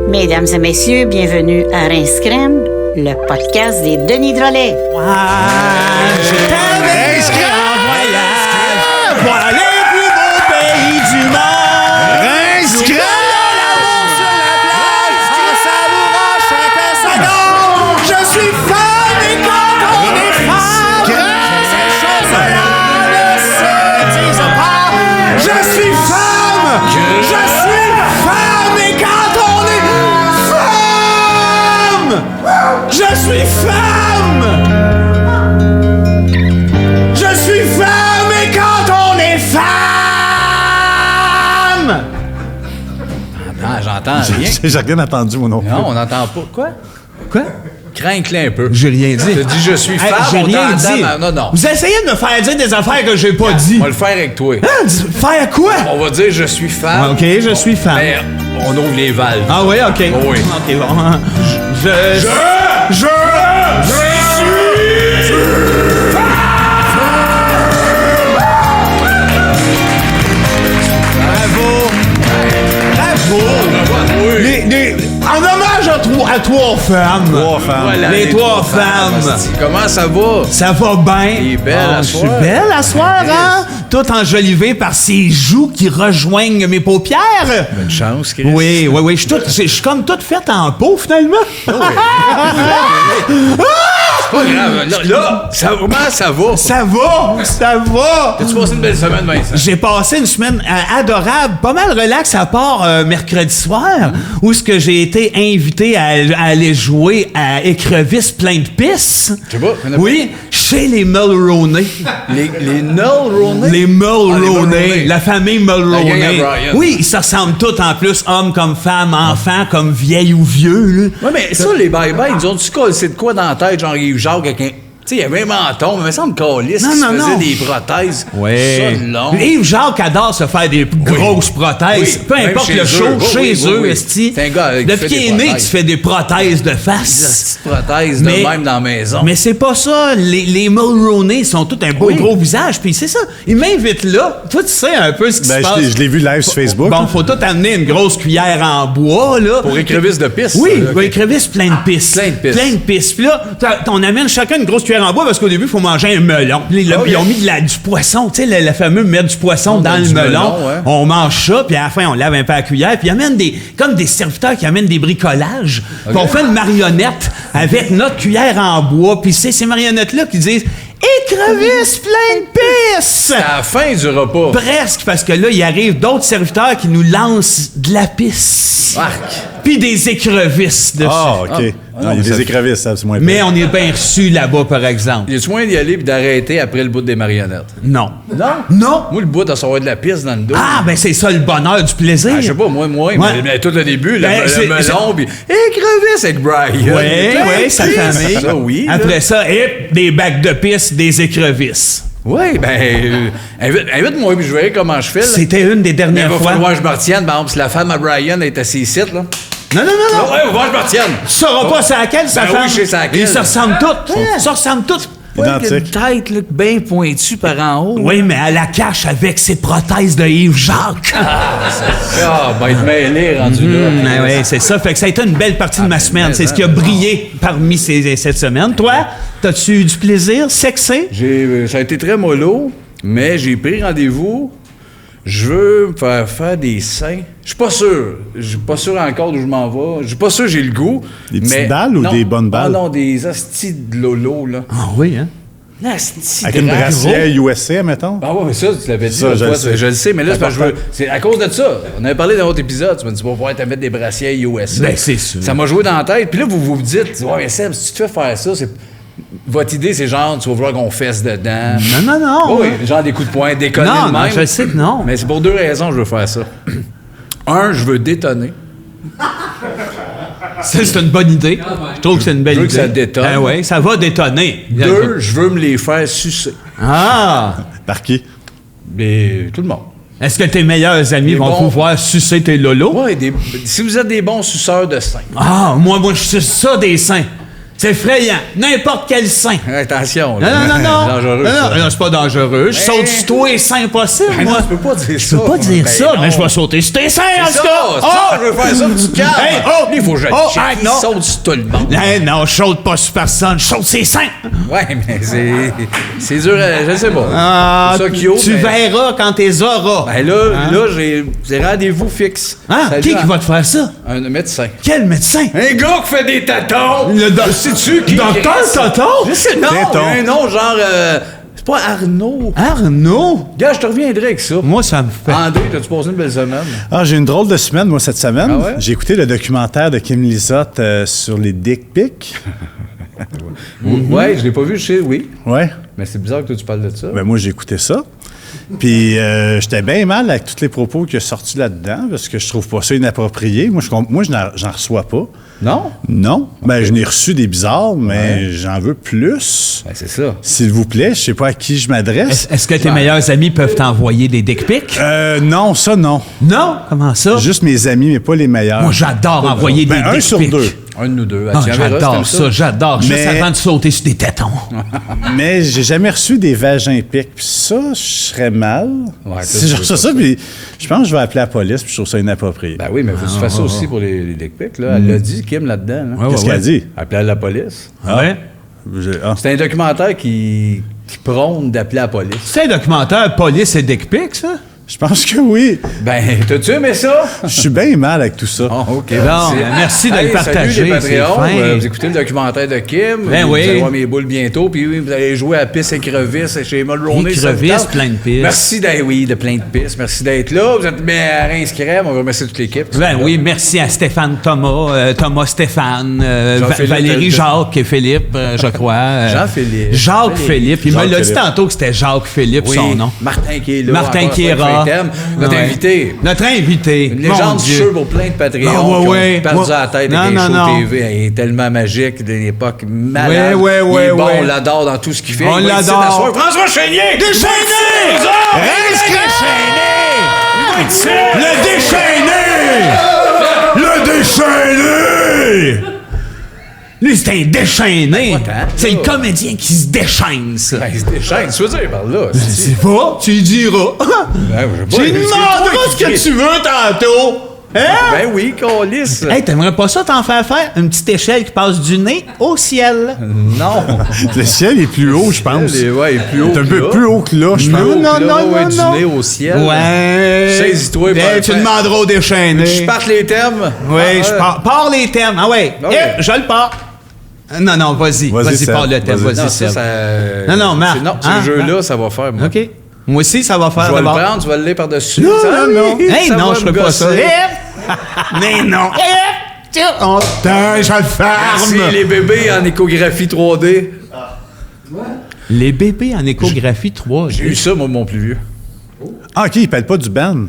Mesdames et messieurs, bienvenue à Rince Crème, le podcast des Denis Drolet. Je t'avais en voyage pour aller plus beau pays du monde. Rince Crème! L'amour sur la plage, en savourant chaque seconde. Je suis femme et quand on est femme, ces choses-là ne se disent pas. Je suis femme! Je suis femme et quand on est femme! Je suis femme! Je suis femme et quand on est femme! J'entends rien. J'ai rien entendu, moi non plus. Non, on n'entend pas. Quoi? Quoi? Crains-le un peu. J'ai rien dit. T'as dit je suis femme, j'ai on rien t'entend, dit. mais non. Vous essayez de me faire dire des affaires que j'ai pas dit. On va le faire avec toi. Hein? Faire quoi? On va dire je suis femme. OK, je suis femme. Mais on ouvre les valves. Ah oui, OK. Oh oui. OK, bon. Je suis... Bravo! En hommage à trois femmes. Trois femmes. Voilà, les trois femmes. hostie. Comment ça va? Ça va bien. Elle est belle à Je suis soir. belle à soir, hein? Tout enjolivé par ces joues qui rejoignent mes paupières. Bonne chance, Chris. Oui. Je suis comme toute faite en peau, finalement. Pas grave. Là, comment ça va? Ça va. As-tu passé une belle semaine, Vincent? J'ai passé une semaine adorable, pas mal relax, à part mercredi soir, où ce que j'ai été invité à aller jouer à Écrevisse plein de pisses. Je sais pas, connais Oui, chez les Mulroney. Les Mulroney? Les Mulroney, Mulroney. la famille La Mulroney. gang à Brian. Oui, ils se ressemblent tous en plus, hommes comme femmes, enfants comme vieilles ou vieux. Là. Ouais, mais ça, les bye-bye, ils ont-tu c'est de quoi dans la tête, genre Yves-Jacques, avec un... Tu sais, il y avait un menton, mais il me semble qu'Alice Non, qui se non, faisait non. des prothèses. Ça, long. Yves-Jacques adore se faire des grosses prothèses. Oui, Peu même importe chez le show, eux. Oui, chez oui, eux, oui. esti. C'est un gars qui Depuis fait qu'il des est né, prothèses. tu fais des prothèses de Des face. petites prothèses de même dans la maison. Mais c'est pas ça. Les Mulroney sont tous un beau Oui. gros visage. Puis c'est ça. Ils m'invitent là. Toi, tu sais un peu ce qui se passe. Je l'ai vu live sur Facebook. Bon, faut tout amener une grosse cuillère en bois, là. Pour écrevisse de pisse. Oui, ça, là, ok. écrevisse plein de pisses. Plein de pisses. Plein de pisses. Puis là, on amène chacun une grosse cuillère en bois parce qu'au début, il faut manger un melon. Puis là, Ok. ils ont mis du poisson, tu sais, le fameux mettre du poisson dans le du melon. melon, ouais. On mange ça, puis à la fin, on lave un peu la cuillère. Puis ils amènent comme des serviteurs qui amènent des bricolages. Puis on fait une marionnette avec notre cuillère en bois. Puis c'est ces marionnettes-là qui disent « Écrevisse plein de pisses! » C'est à la fin du repas. Presque, parce que là, il arrive d'autres serviteurs qui nous lancent de la pisse. Arc. Puis des écrevisses dessus. Ah, OK. Non, il y a ça des écrevisses, ça, c'est moins Mais pire. on est bien reçus là-bas, par exemple. Y a-tu moyen d'y aller puis d'arrêter après le bout des marionnettes? Non. Non? Non? Moi, le bout, à savoir de la pisse dans le dos. Ah, ben c'est ça le bonheur du plaisir. Ah, je sais pas, moi, Ouais. mais tout le début, Ben, le c'est- melon, puis écrevisse avec Brian. Oui, sa famille. Ça, oui. là. Après ça, des bacs de pisse, des écrevisses. Oui, ben, invite-moi, puis je verrai comment je fais. Là. C'était une des Mais il dernières va fois. falloir que je me retienne, par exemple, si la femme à Brian est assise ici, là. Non. Ouais, il va falloir que je me retienne. Tu sauras pas c'est laquelle, sa Ben femme. oui, je sais c'est laquelle. Ils se ressemblent toutes. Ils se ressemblent toutes. Ouais, avec une Identique. tête là, bien pointue par en haut. Oui, mais elle la cache avec ses prothèses de Yves-Jacques. Ah, ben, être mêlé rendu là. Oui, c'est ça. Fait que ça a été une belle partie de ma semaine. C'est ce qui a brillé parmi cette semaine. Toi, t'as-tu eu du plaisir sexé? Ça a été très mollo, mais j'ai pris rendez-vous. Je veux me faire des seins. Je suis pas sûr. Je suis pas sûr encore d'où je m'en vais. Je suis pas sûr que j'ai le goût. Des petites mais- balles ou non. des bonnes balles? Ah non, des astis de lolo, là. Ah oui, hein? Asti Avec une drap. brassière USA, mettons. Ah ouais, mais ça, tu l'avais dit. Ça, l'autre je fois, le sais. je le sais, mais là, c'est parce que je veux. C'est à cause de ça. On avait parlé dans l'autre épisode. Tu m'as dit, tu vas pouvoir te mettre des brassières USA. Ben, c'est sûr. Ça m'a joué dans la tête. Puis là, vous dites, ouais, mais Seb, si tu te fais faire ça, c'est. Votre idée, c'est genre, tu vas vouloir qu'on fesse dedans. Non. Oui, genre des coups de poing, déconner Non, de non, même. je sais que non. Mais c'est pour deux raisons que je veux faire ça. Un, je veux détonner. Ça, c'est une bonne idée. Je trouve que c'est une belle Je veux idée. que ça détonne. Ben oui, ça va détonner. Deux, je veux me les faire sucer. Ah! Par qui? Mais tout le monde. Est-ce que tes meilleurs amis Des vont bons- pouvoir sucer tes lolos? Ouais, si vous êtes des bons suceurs de seins. Ah, moi, je suce ça des seins. C'est effrayant. N'importe quel sein. Attention, Non, là. non, non, non. Dangereux, non, ça. non, c'est pas dangereux. Je saute sur tous les seins possibles, Ben non, moi. tu peux pas dire ça. Je peux pas dire Ben ça, non. mais je vais sauter sur tes seins, en C'est tout ça, cas. c'est ça, je veux faire ça, tu te calmes. Hey, oh! Lui, il faut que je le Oh, check. hey, Il non. saute sur tout le monde. Non, je saute pas sur personne, je saute ses seins. Ouais, mais c'est dur, je sais pas. Ah, C'est ça qui tu verras quand t'es auras. Ben là, j'ai rendez-vous fixe. Hein? Salut, Qui va te faire ça? Un médecin. Quel médecin? Un gars qui fait des tatons! Sais-tu qui? Docteur Taton? Je sais, non, Téton. il y a un nom genre... c'est pas Arnaud. Arnaud? Gars, je te reviendrai avec ça. Moi, ça me fait... André, t'as-tu passé une belle semaine? Ah, j'ai une drôle de semaine, moi, cette semaine. Ah ouais? J'ai écouté le documentaire de Kim Lizotte sur les dick pics. Ouais, je l'ai pas vu, je sais, oui. Ouais. Mais c'est bizarre que toi, tu parles de ça. Ben moi, j'ai écouté ça. Puis j'étais bien mal avec tous les propos qui sont sortis là-dedans parce que je trouve pas ça inapproprié. Moi, j'en reçois pas. Non? Non. Ben, je n'ai reçu des bizarres, mais j'en veux plus. Ben, c'est ça. S'il vous plaît, je sais pas à qui je m'adresse. Est-ce que tes meilleurs amis peuvent t'envoyer des dick pics? Non, ça, non. Non? Comment ça? Juste mes amis, mais pas les meilleurs. Moi, j'adore envoyer Ben, des un dick sur pics. deux. Un de nous deux. Ah, Tiens, Vera, j'adore t'aimes ça, j'adore. Juste Mais- avant de sauter sur des tétons. Mais j'ai jamais reçu des vagins pics. Puis ça, je serais mal. Ouais, Si je reçois ça, puis je pense que je vais appeler la police, puis je trouve ça inapproprié. Ben oui, mais faut que tu fasses ça aussi pour les dick pics, là. Elle l'a dit, Kim, là-dedans. Là. Qu'est-ce qu'elle a dit? Appeler la police. Ouais. C'est un documentaire qui prône d'appeler la police. C'est un documentaire police et dick pics, ça? Je pense que oui. Ben, t'as-tu aimé ça? Je suis bien mal avec tout ça. Ah, OK. Bon, merci de le partager, Salut les c'est Patreons. fin. Vous écoutez le documentaire de Kim. Ben vous oui. allez voir mes boules bientôt. Puis oui, vous allez jouer à pisse écrevisse chez Mulroney. Écrevisse, plein de pistes. Merci d'être, oui, de plein de pistes. Merci d'être là. Vous êtes bien à Reims Crème. On va remercier toute l'équipe. Ben oui, merci à Stéphane Thomas, Thomas Stéphane, Jean-Philippe, Valérie Jacques et Philippe, je crois. Jean-Philippe. Jacques Philippe. Il me l'a dit Jacques-Philippe. tantôt que c'était Jacques Philippe, Oui, son nom. Martin qui est là. Martin encore qui une est fois, là. avec un thème. Notre Ouais. invité. Notre invité. Une Mon légende du Dieu. jeu pour plein de Patreons Ah, ouais, qui ouais. ont perdu Ouais. la tête Non, avec les non, shows non. TV. Il est tellement magique d'une époque malade. Ouais, Il ouais, est bon, ouais. on l'adore dans tout ce qu'il fait. On Il va être ici l'adore. à soir. François Chénier! Déchaîné! Le déchaîné! Lui, c'est un déchaîné! Ben, pas tant, C'est le là. comédien qui se déchaîne, ça. Ben, il se déchaîne, tu veux dire par là. Je sais pas, tu lui diras. Ben, je Tu lui demanderas ce que tu veux tantôt. Hein? Ben oui, qu'on lisse. Hey, t'aimerais pas ça t'en faire faire une petite échelle qui passe du nez au ciel? Non. Le ciel est plus haut, je pense. Ouais, il est plus haut. C'est un que peu là. plus haut que là, je Plus pense. haut que là, non, ouais, non, du non. nez au ciel. Ouais. Saisis-toi, Hey, ben, tu ben. demanderas au déchaîné. Je parte les termes. Oui, Ah, je pars les termes. Ah ouais. Ok. Eh, je le pars. Non, non, vas-y. Vas-y, Vas-y, Seb. pars le thème. Vas-y. Vas-y, Non, ça, Seb. ça... Non, Marc. Non, ce Hein? jeu-là, ça va faire, moi. OK. Moi aussi, ça va faire Je vais le d'abord. prendre, tu vas le lire par-dessus. Non, Ça, non. oui, Hey, ça non, va je me ferai pas ça. gosser. Mais non. Tiens, je le Merci, ferme. les bébés en échographie 3D. Les bébés en échographie 3. J'ai eu ça, moi, mon plus vieux. Ah, OK, il parle pas du band.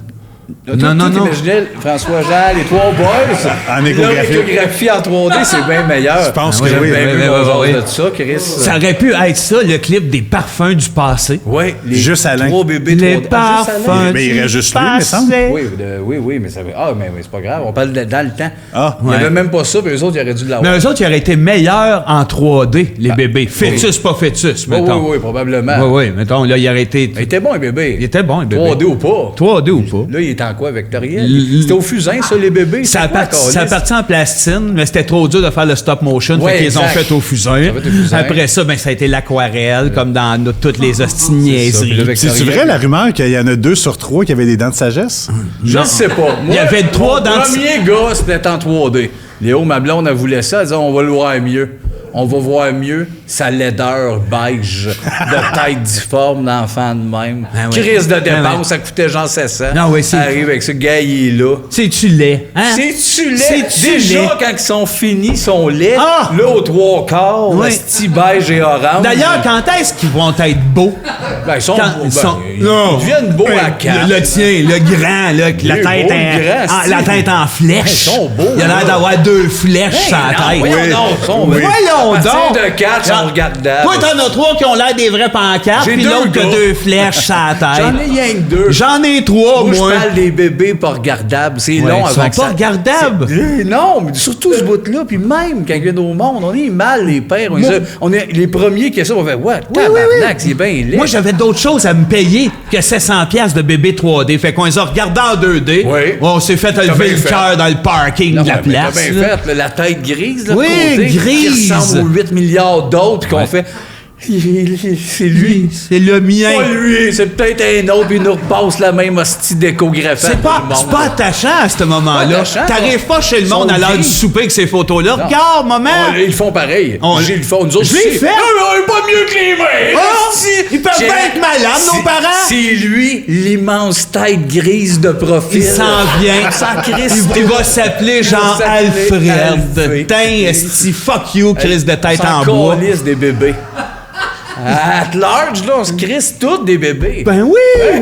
Non, non. T'imaginais François-Jean, les trois boys. En Là, échographie. l'échographie en 3D, c'est bien meilleur. Je pense Moi, que j'aime oui. bien oui, plus oui, mon oui, genre oui. de ça, Chris. Ça aurait pu être ça, le clip des parfums du passé. Oui, les Juste Alain. trois bébés Les 3D. Ah, juste Alain. parfums Mais il du reste juste lui, me semble. passé. Oui, mais ça veut... Ah, mais c'est pas grave, on parle dans le temps. Ah, Il n'y ouais. avait même pas ça, puis eux autres, ils auraient dû l'avoir. Mais eux autres, ils auraient été meilleurs en 3D, les bébés. Fœtus, pas fœtus, Oui, mettons. oui, probablement. Oui, mettons, là, il aurait été... Il était bon, les bébés. Il était bon, les bébés. 3D ou pas. 3D ou pas. Là, il est en quoi, vectoriel? C'était au fusain, ça, les bébés? Ça C'était quoi, ça câlisse? partit en plastine, mais c'était trop dur de faire le stop motion, Ouais, fait qu'ils ont exact. fait au fusain. Ça va être au fusain. Après ça, ben, ça a été l'aquarelle, comme dans toutes les Puis le hostiniaiseries. vectoriel. C'est vrai la rumeur qu'il y en a 2 sur 3 qui avaient des dents de sagesse? Je ne sais pas. Il y avait trois mon dans- premier gars, c'était en 3D. Léo, ma blonde, elle voulait ça. Elle disait, on va le voir mieux. On va voir mieux sa laideur beige de tête difforme d'enfant de même. Ah ouais. Crise de Ah dépense, ouais. ça coûtait genre 700. Ah ouais, c'est- Arrive avec ce gars, il est là. C'est-tu laid? Hein? C'est-tu laid? C'est-tu Déjà, laid? quand ils sont finis, ils sont laids. Ah! Là, aux 3/4, Ouais. esti beige et orange. D'ailleurs, quand est-ce qu'ils vont être beaux? Ben, ils sont Quand beaux. ils Ben, sont- ils Non. deviennent beaux à quatre. Le tien, le grand, là, que la est tête beau, le grand, la c'est- tête en flèche. Hey, ils sont beaux, Il a l'air là. d'avoir 2 flèches Hey, sur la non, tête. voyons donc, ils sont beaux. Voyons Voyons À partir donc! de 4, ils sont regardables. Toi, t'en as 3 qui ont l'air des vraies pancartes, J'ai puis 2 l'autre qui a gars. 2 flèches sur la tête. J'en ai rien que 2. J'en ai 3, Moi, moi. je parle des bébés pas regardables. C'est Ouais, long ils avant sont que pas ça... regardables. Non, mais surtout ce bout-là. Puis même quand ils viennent au monde, on est mal, les pères. On est les premiers qui ont ça. On fait, what? Tabarnak, c'est bien laid. Moi, j'avais d'autres choses à me payer que 700$ de bébé 3D. Fait qu'on les a regardés en 2D. Oui. On s'est fait lever bien le fait. cœur dans le parking Non, de la mais t'as place. bien là. fait, là, la tête grise, là, Oui, de côté, grise. qui ressemble aux 8 milliards d'autres qu'on fait. C'est lui. C'est le mien. Pas lui, c'est peut-être un autre, puis il nous repasse la même hostie d'échographie. C'est pas attachant à ce moment-là. attachant, T'arrives pas chez le Ils monde sont à l'heure du gris. souper avec ces photos-là. Non. Regarde, maman! Ils font pareil. On- Ils le font. Nous autres, Je l'ai aussi. fait. Non, mais on est pas mieux que les mains. Ah, hostie. ils peuvent J'ai- pas être malades, nos C'est- parents. C'est lui, l'immense tête grise de profil. Il s'en vient. Sans Christ. Il va s'appeler Il va Jean-Alfred. s'appeler Alfred. Tain, esti, fuck you, Chris de tête en bois. Calisse des bébés. At large, là, on se crisse tous des bébés. Ben oui!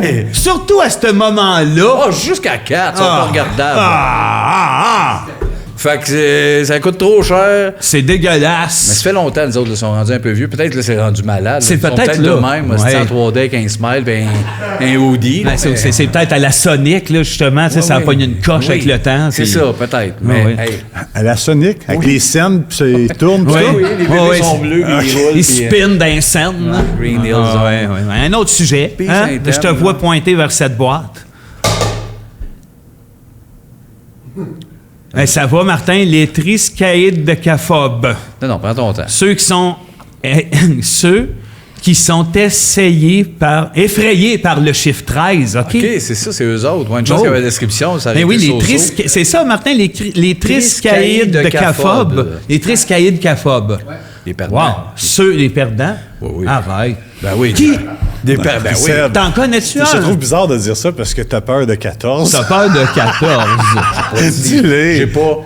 Ouais. Surtout à ce moment-là. Ah, jusqu'à 4, ils sont pas regardables. Ah. Fait que ça coûte trop cher. C'est Mais dégueulasse. ça fait longtemps, nous autres, ils sont rendus un peu vieux. Peut-être que là, c'est rendu malade. C'est Ils sont peut-être là. de même. Ouais. C'est en 3D avec un smile et un hoodie. Ben, c'est peut-être à la Sonic, là, justement. Tu sais, ça a pogné une coche avec le temps. C'est puis- ça, peut-être. Mais, oui. hey, À la Sonic, avec les scènes, puis ça ils tournent, Oui. tout ça. oui, les bébés Ouais, sont c'est- bleus, puis ils roulent. Il puis, spin d'un scène. là. Green Hills. Ah, ouais, ouais. Un autre sujet. Peace Hein? interne, Je te là. vois pointer vers cette boîte. Ben, ça va, Martin, les triskaïdes de Caffob. Non, prends ton temps. Ceux qui sont effrayés par le chiffre 13, OK? OK, c'est ça, c'est eux autres. Ouais, une chance Oh. qu'il y avait la description, ça Ben aurait oui, été so-so. c'est ça, Martin, les triskaïdes de Caffob. Caffob. Les triskaïdes Caffob. Les perdants. Wow. Les perdants? Oui, oui. Arrête. Ben oui. Qui? Des ben oui. Seb, T'en connais-tu je un? trouve bizarre de dire ça parce que t'as peur de 14. T'as peur de 14. Dis-le. J'ai pas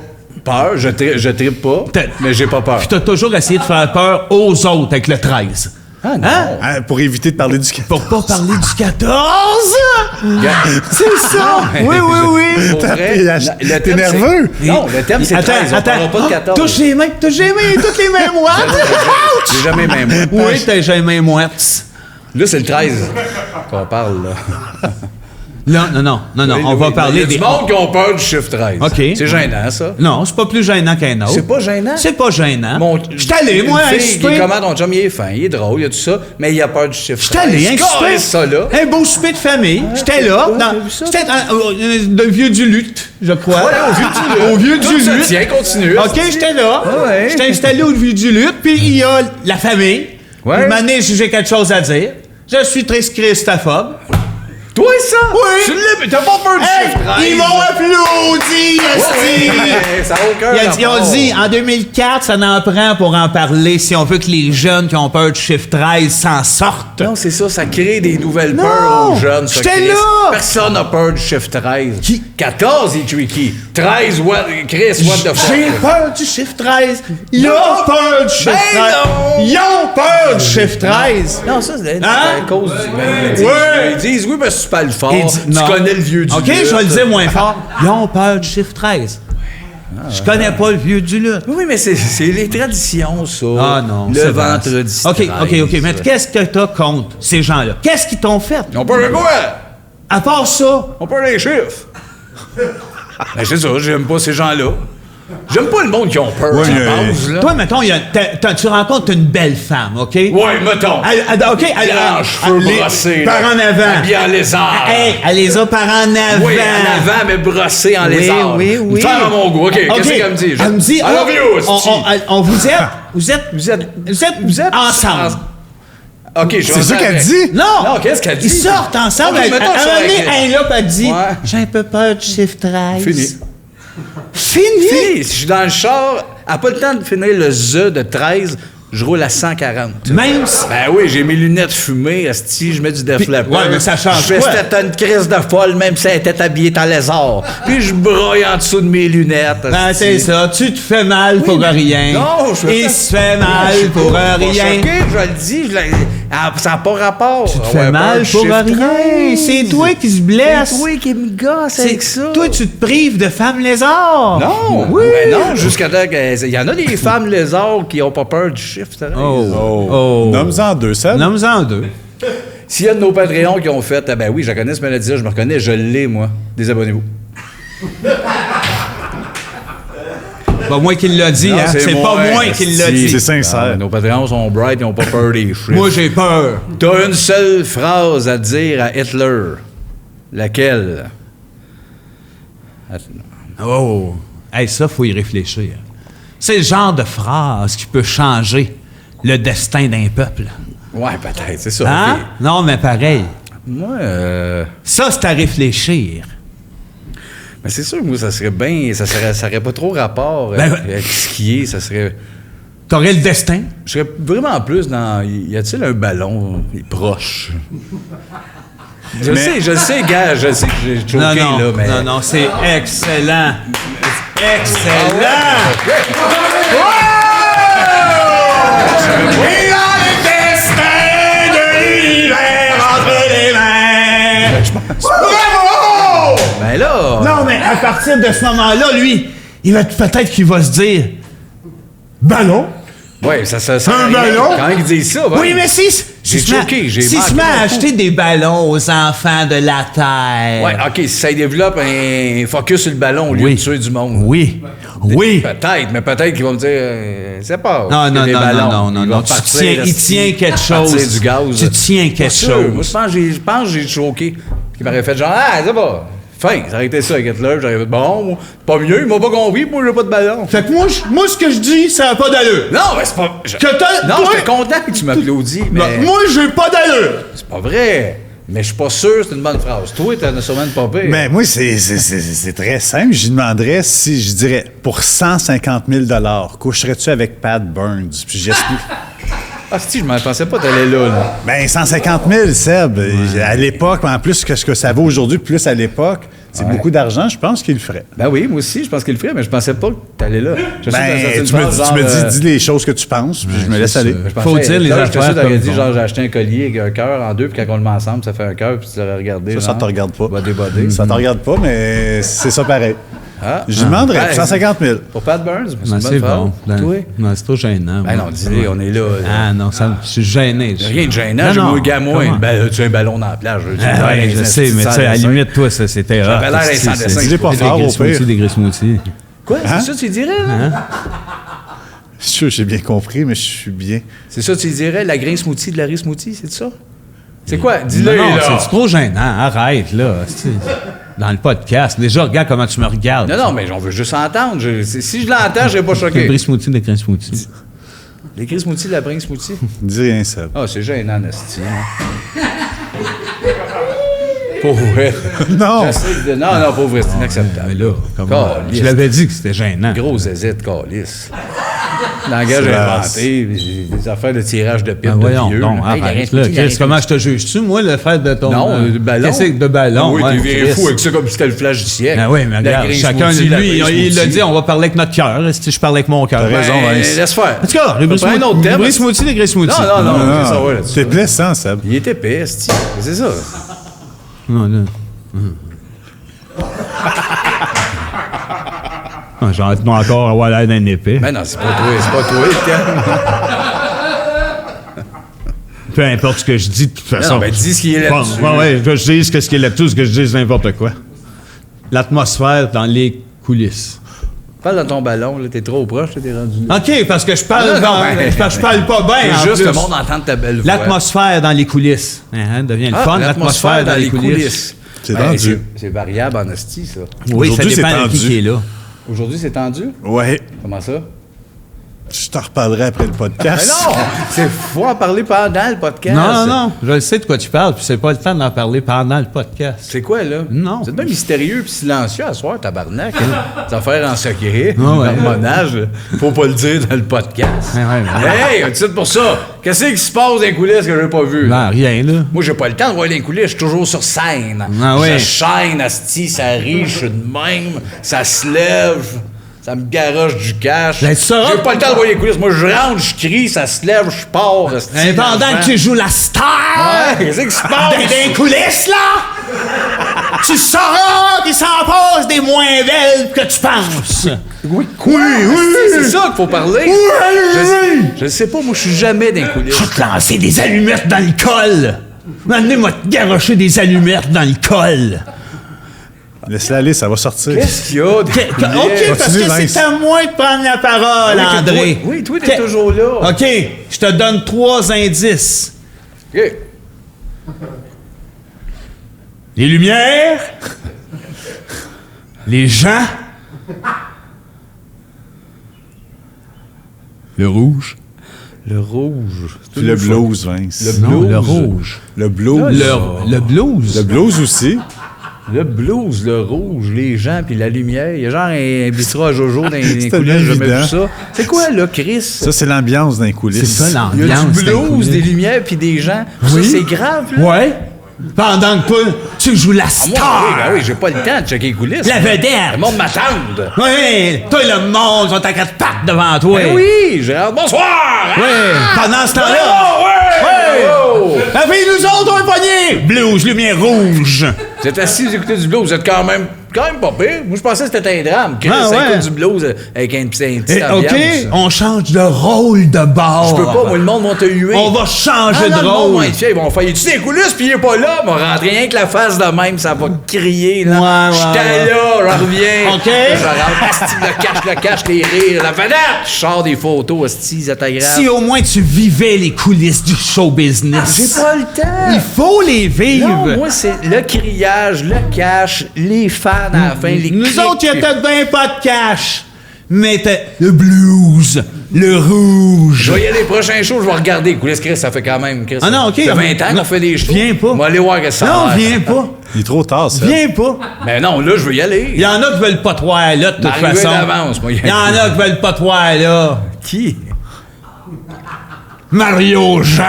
peur, je trippe pas, T'as- mais j'ai pas peur. Puis t'as toujours essayé de faire peur aux autres avec le 13. Ah non. Hein? Hein, pour éviter de parler du 14. Pour pas parler du 14! C'est ça! Oui, oui, oui! Pour vrai, le T'es thème, nerveux? c'est- Non, le thème, c'est 13. On parlera pas de 14. Touche les mains, toutes les mains moites! J'ai jamais même moi. Oui, t'as les mains moites. Là, c'est le 13 qu'on parle, là. Non, on va parler Il y a des... du monde qui ont peur du chiffre 13. OK. C'est gênant, ça. Non, c'est pas plus gênant qu'un autre. C'est pas gênant? C'est pas gênant. Mon- J'étais allé, moi, à un Une fille qui souper. comment ton chum, il est fin, il est drôle, il a tout ça, mais il a peur du chiffre 13. J'étais allé, un souper. Calisse ça, là. Un beau souper de famille. J'étais là. t'as vu ça? J'étais de vieux du lutte, je crois. Ouais, au vieux du lutte. Au vieux Tout du ça lutte. tient, continue. OK, j'étais là. ouais. J'étais installé au vieux du lutte, puis il y a la famille. Ouais. Une année, j'ai quelque chose à dire. Je suis très christophobe. Toi, ça? Oui. Tu l'as, mais t'as pas peur du Hey, chiffre 13. ils m'ont applaudi, esti. Ouais, ça a aucun Ils ont rapport. dit, en 2004, ça en prend pour en parler si on veut que les jeunes qui ont peur du chiffre 13 s'en sortent. Non, c'est ça, ça crée des nouvelles Non, peurs aux jeunes. ça, j'étais Chris. là. Personne n'a peur du chiffre 13. Qui? 14, il est tricky. 13, Chris, what the fuck? J'ai peur du chiffre 13. Ils ont peur du chiffre Ben 13. non. Ils ont peur du chiffre 13. Non, ça, c'est Hein? à cause du... Ben, ils disent, Ouais. ils disent, oui, parce que tu parles fort. Ils disent- Tu non. connais le vieux du OK, lutte. je vais le dire moins fort. Ils ont peur du chiffre 13. Je connais pas le vieux du lutte. Oui, mais c'est les traditions, ça. Ah non, Le c'est vrai, vendredi ça. OK, 13. mais qu'est-ce que t'as contre ces gens-là? Qu'est-ce qu'ils t'ont fait? Ils ont peur de quoi? À part ça, Ils ont peur des chiffres. Ben, c'est ça, j'aime pas ces gens-là. J'aime pas le monde qui ont peur, Ouais, à la mais- base, là. toi, mettons, tu rencontres une belle femme, OK? Ouais, mettons. OK, Elle a les cheveux les- brossés. Par là. en avant. Habillée en lézard. Hey, elle les a par en avant. Oui, en avant, mais brossée en Oui, lézard. oui, oui. Une femme à mon goût. OK, qu'est-ce qu'elle me dit? Elle me dit, I love you, esti. vous êtes ensemble. OK, je C'est ça qu'elle dit? Non! Non, qu'est-ce qu'elle dit? Ils sortent ensemble. Ok, Elle, mettons à un ça moment donné, avec- elle est là, puis elle dit, Ouais. j'ai un peu peur du chiffre 13. Fini. Fini? Fini. Si je suis dans le char, elle n'a pas le temps de finir le Z de 13, je roule à 140. Même si... Ben oui, j'ai mes lunettes fumées, esti, je mets du Def Leppard. ouais, mais ça change Je fais quoi? cette une crise de folle, même si elle était habillée en lézard. Puis je broille en dessous de mes lunettes. Ben, esti. c'est ça. Tu te fais mal pour mais- rien. Non, je me Il fais- se fait mal Je suis pour pas rien. choqué, je le dis. Ah, ça n'a pas rapport. Tu te fais mal pour rien. C'est toi qui se blesse. C'est toi qui me gosse avec ça. Toi, tu te prives de femmes lézards. Non, Oui. ben non, jusqu'à temps il y en a des femmes lézards qui n'ont pas peur du chiffre. Oh. Nomme-en 2, Seb. Nomme-en 2. S'il y a de nos Patreons qui ont fait, ah ben oui, je connais cette maladie-là, je me reconnais, je l'ai, moi. Désabonnez-vous. Pas moi qui l'a dit, Non, hein. C'est pas moi qui l'a dit. C'est sincère. Nos Patreons sont bright, ils n'ont pas peur des chiffres. Moi, j'ai peur. T'as une seule phrase à dire à Hitler. Laquelle? Oh. Hey, ça, faut y réfléchir. C'est le genre de phrase qui peut changer le destin d'un peuple. Ouais, peut-être, c'est ça. Hein? ok. Non, mais pareil. Moi, Ça, c'est à réfléchir. mais c'est sûr, moi, ça serait bien. Ça aurait pas trop rapport Ben, avec ce qui est. Ça serait. T'aurais le destin. Je serais vraiment plus dans. Y a-t-il un ballon proche? Je le sais, gars, je sais que j'ai choqué, là, mais. non, c'est excellent. Excellent! Il a le destin de l'univers entre les mains. Bravo! Ben là. Non, mais à partir de ce moment-là, lui, peut-être qu'il va se dire ballon. Ouais, ça Un ballon? Quand ils disent ça, ouais. Oui, mais J'ai s'il se met- choqué, j'ai s'il se manqué met à mon acheter des ballons aux enfants de la Terre. Ouais, OK, si ça développe un focus sur le ballon au lieu Oui. de tuer du monde. Oui. Oui. Peut-être, mais peut-être qu'ils vont me dire, c'est pas. Non, non, des non, ballons. non, non, Ils non. vont Tu partir, tiens, il tient quelque chose. partir du gaz. Tu tiens quelque Pas sûr. Moi, chose. je pense que j'ai choqué. Puis il m'aurait fait genre, ah, c'est pas. Fin, ça aurait été ça avec Hitler. J'aurais fait, bon, pas mieux, il m'a pas compris, moi, j'ai pas de ballon. Fait que moi, ce que je dis, ça n'a pas d'allure. Non, mais c'est pas. Non, toi- j'étais content que tu m'applaudis, mais. Moi, j'ai pas d'allure. C'est pas vrai. Mais je suis pas sûr que c'est une bonne phrase. Toi, t'en as sûrement pas pire. Mais moi, c'est très simple. Je lui demanderais si, je dirais, pour 150 000 coucherais-tu avec Pat Burns? Puis j'explique. Ah, si, je m'en pensais pas t'allais là. Ben, 150 000, Seb. À l'époque, en plus que ce que ça vaut aujourd'hui, plus à l'époque, c'est beaucoup d'argent, je pense qu'il le ferait. Ben oui, moi aussi, je pense qu'il le ferait, mais je pensais pas que t'allais là. Je sais que Ben, t'as sorti une tu me, phrase dis- genre, tu me dis les choses que tu penses, puis je me laisse aller. je pensais- Faut dire les là, affaires Je t'aurais comme dit, sont. genre, j'ai acheté un collier avec un cœur en deux, puis quand on le met ensemble, ça fait un cœur, puis tu l'aurais regardé. Ça te regarde pas. Bodé. Ça te regarde pas, mais c'est ça pareil. Ah. Je lui demanderais Ah, 150 000. Pour Pat Burns, c'est Non, une c'est bonne phrase. bon. Toi? Non, c'est trop gênant. Ben moi. non, dis-le, on est là. Ah non, je suis gêné. Rien de gênant, Non, j'ai non, mon gamin, comment? tu as un ballon dans la plage. Ah, ouais, je sais, mais tu sais, à la limite, toi, ça, c'était J'avais hot, l'air c'est- sans c'est- dessin. Dis-les pas Des fort, au gris smoothies, pire. des gris smoothies. Quoi? Hein? C'est ça que tu dirais, là? Je suis sûr que j'ai bien compris, mais je suis bien. C'est ça que tu dirais, la grain smoothie de Larry Smoothie, c'est ça? C'est quoi? Dis-le, Non, là. c'est trop gênant. Arrête, là. C'est- Dans le podcast. Déjà, regarde comment tu me regardes. Non, mais on veut juste entendre. Si je l'entends, je serais pas Des choqué. gris smoothies, des grains smoothies. Les gris smoothie de la grain smoothie? Dis rien, Seb. Ah, c'est gênant, Nasty. Pauvre. Non! Non, pauvre, c'est inacceptable. Mais là, Caliste. je l'avais dit que c'était gênant. Gros zézette, calice. Langage C'est inventé, des affaires de tirage de pipe Ah, de voyons, vieux. non, Hey, la arrête. grain Là, smoothie, Chris, comment je te juge-tu, moi, le fait de ton... Non, de ballon. Qu'est-ce que de ballon? Oui, ouais, t'es bien Chris. fou avec ça comme si c'était le flash du siècle. Ah oui, mais La regarde, grain chacun smoothie, de la lui, grain il l'a smoothie. dit, on va parler avec notre cœur. Si je parle avec mon cœur. T'as raison, Vince. Laisse faire. En tout cas, les On prend un autre thème. gris smoothies, des gris smoothies. Non, ça va là-dessus. T'es blessant, Seb. Il était épais, c'est ça. Non, là. Ah, j'ai encore avoir l'air d'un épée. Ben non, c'est pas toi, le thème. Peu importe ce que je dis, de toute façon. Non, ben dis ce qui est là-dessus. Bon, ouais, je dis ce qui est là-dessus, ce que je dis, c'est n'importe quoi. L'atmosphère dans les coulisses. Parle dans ton ballon, là, t'es trop proche, t'es rendu là. OK, parce que je parle, parce que je parle pas bien. en C'est juste plus. le monde entend ta belle voix. L'atmosphère dans les coulisses. Devient le fun, l'atmosphère dans les coulisses. C'est Ben, tendu. c'est variable en esti, ça. Oui, ça Aujourd'hui, dépend c'est de qui tendu. est là. Aujourd'hui, c'est tendu? Ouais. Comment ça? Je t'en reparlerai après le Mais podcast. non! C'est faut en parler pendant le podcast. Non, je sais de quoi tu parles, puis c'est pas le temps d'en parler pendant le podcast. C'est quoi, là? Non. C'est bien mystérieux puis silencieux à soir, tabarnak. Hein? Des affaires en secret, Ah ouais. l'hormonage. Faut pas le dire dans le podcast. Ouais. Hey, un titre pour ça. Qu'est-ce qui se passe dans les coulisses que j'ai pas vu? Non, rien, là. Moi, j'ai pas le temps de voir les coulisses, je suis toujours sur scène. Ah ouais. Je chaîne, asti, ça rit, je suis de même, ça se lève. Ça me garoche du cash. Ben, ça- J'ai pas le temps de voir les coulisses. Moi, je rentre, je crie, ça se lève, je pars. esti, Pendant l'enfant. que tu joues la star! Ouais, qu'est-ce qui se passe? Dans les coulisses, là! Tu sauras qu'il s'en passe des moins belles que tu penses! Oui, c'est ça qu'il faut parler. Je sais pas, moi, je suis jamais dans les coulisses. Je vais te lancer des allumettes dans le col! Maintenant, moi, te garocher des allumettes dans le col! Laisse-la aller, ça va sortir. Qu'est-ce qu'il y a? Des OK, coulisses? parce que Vince. c'est à moi de prendre la parole, Oui, André. oui, toi, t'es toujours là. OK, je te donne 3 indices. OK. Les lumières, les gens, le rouge. Le rouge. Puis le blues, Vince. Le Non, blues. le rouge. Le blues. Le blues. Le blues aussi. Le blues, le rouge, les gens, puis la lumière. Il y a genre un bistrot à Jojo dans les C'était coulisses, bien j'ai jamais évident. vu ça. C'est quoi, là, Chris? Ça, c'est l'ambiance dans les coulisses. C'est ça, Il y a l'ambiance. du blues, des lumières, puis des gens. Oui. Ça, c'est grave, là. Ouais. Pendant que toi, tu joues la Ah, moi, star. oui, ben oui, j'ai pas le temps de checker les coulisses. La moi. vedette. Le monde m'attend. Oui, toi, le monde sont à 4 pattes devant toi. Ben oui, j'ai hâte. Bonsoir! Oui, pendant ce temps-là. Oh, ouais! Oh! Ah, puis nous autres, on est pognés. Blues, lumière rouge. Vous êtes assis, vous écoutez du blues, vous êtes quand même pas pire. Moi, je pensais que c'était un drame. Chris, Ah, ça ouais. écoute du blues avec un petit Eh, ambiance. OK, on change de rôle de bord. Je peux pas, moi, le monde va te huer. On va changer Ah, non, de le monde rôle. va être fier, ils vont faire, y a-tu des coulisses, puis il est pas là, ils vont rentrer rien que la face de même, ça va crier, là. Ouais, J'étais ouais. là, je reviens. OK. Je rentre, asti, le cache, les rires, la vedette. Je sors des photos, asti, c'est agréable. Si au moins tu vivais les coulisses du show business. J'ai pas le temps. Il faut les vivre. Non, moi, c'est le criage, le cash, les fans à la fin, les Nous clics, autres, il y a puis- peut-être bien pas de cash. Mais t'as le blues, le rouge. Je vais y aller les prochains shows, je vais regarder. Coulisses, Chris, ça fait quand même. Chris, Ah non, OK. Ça fait 20 ans Non, qu'on fait des shows. viens pas. On va aller voir que ça Non, a l'air. viens pas. Il est trop tard, ça. Viens pas. Mais non, là, je veux y aller. Il y en a qui veulent pas te voir là, de toute Arrivé façon. d'avance, moi, Il y en a qui veulent pas te voir là. Qui? Mario Jean.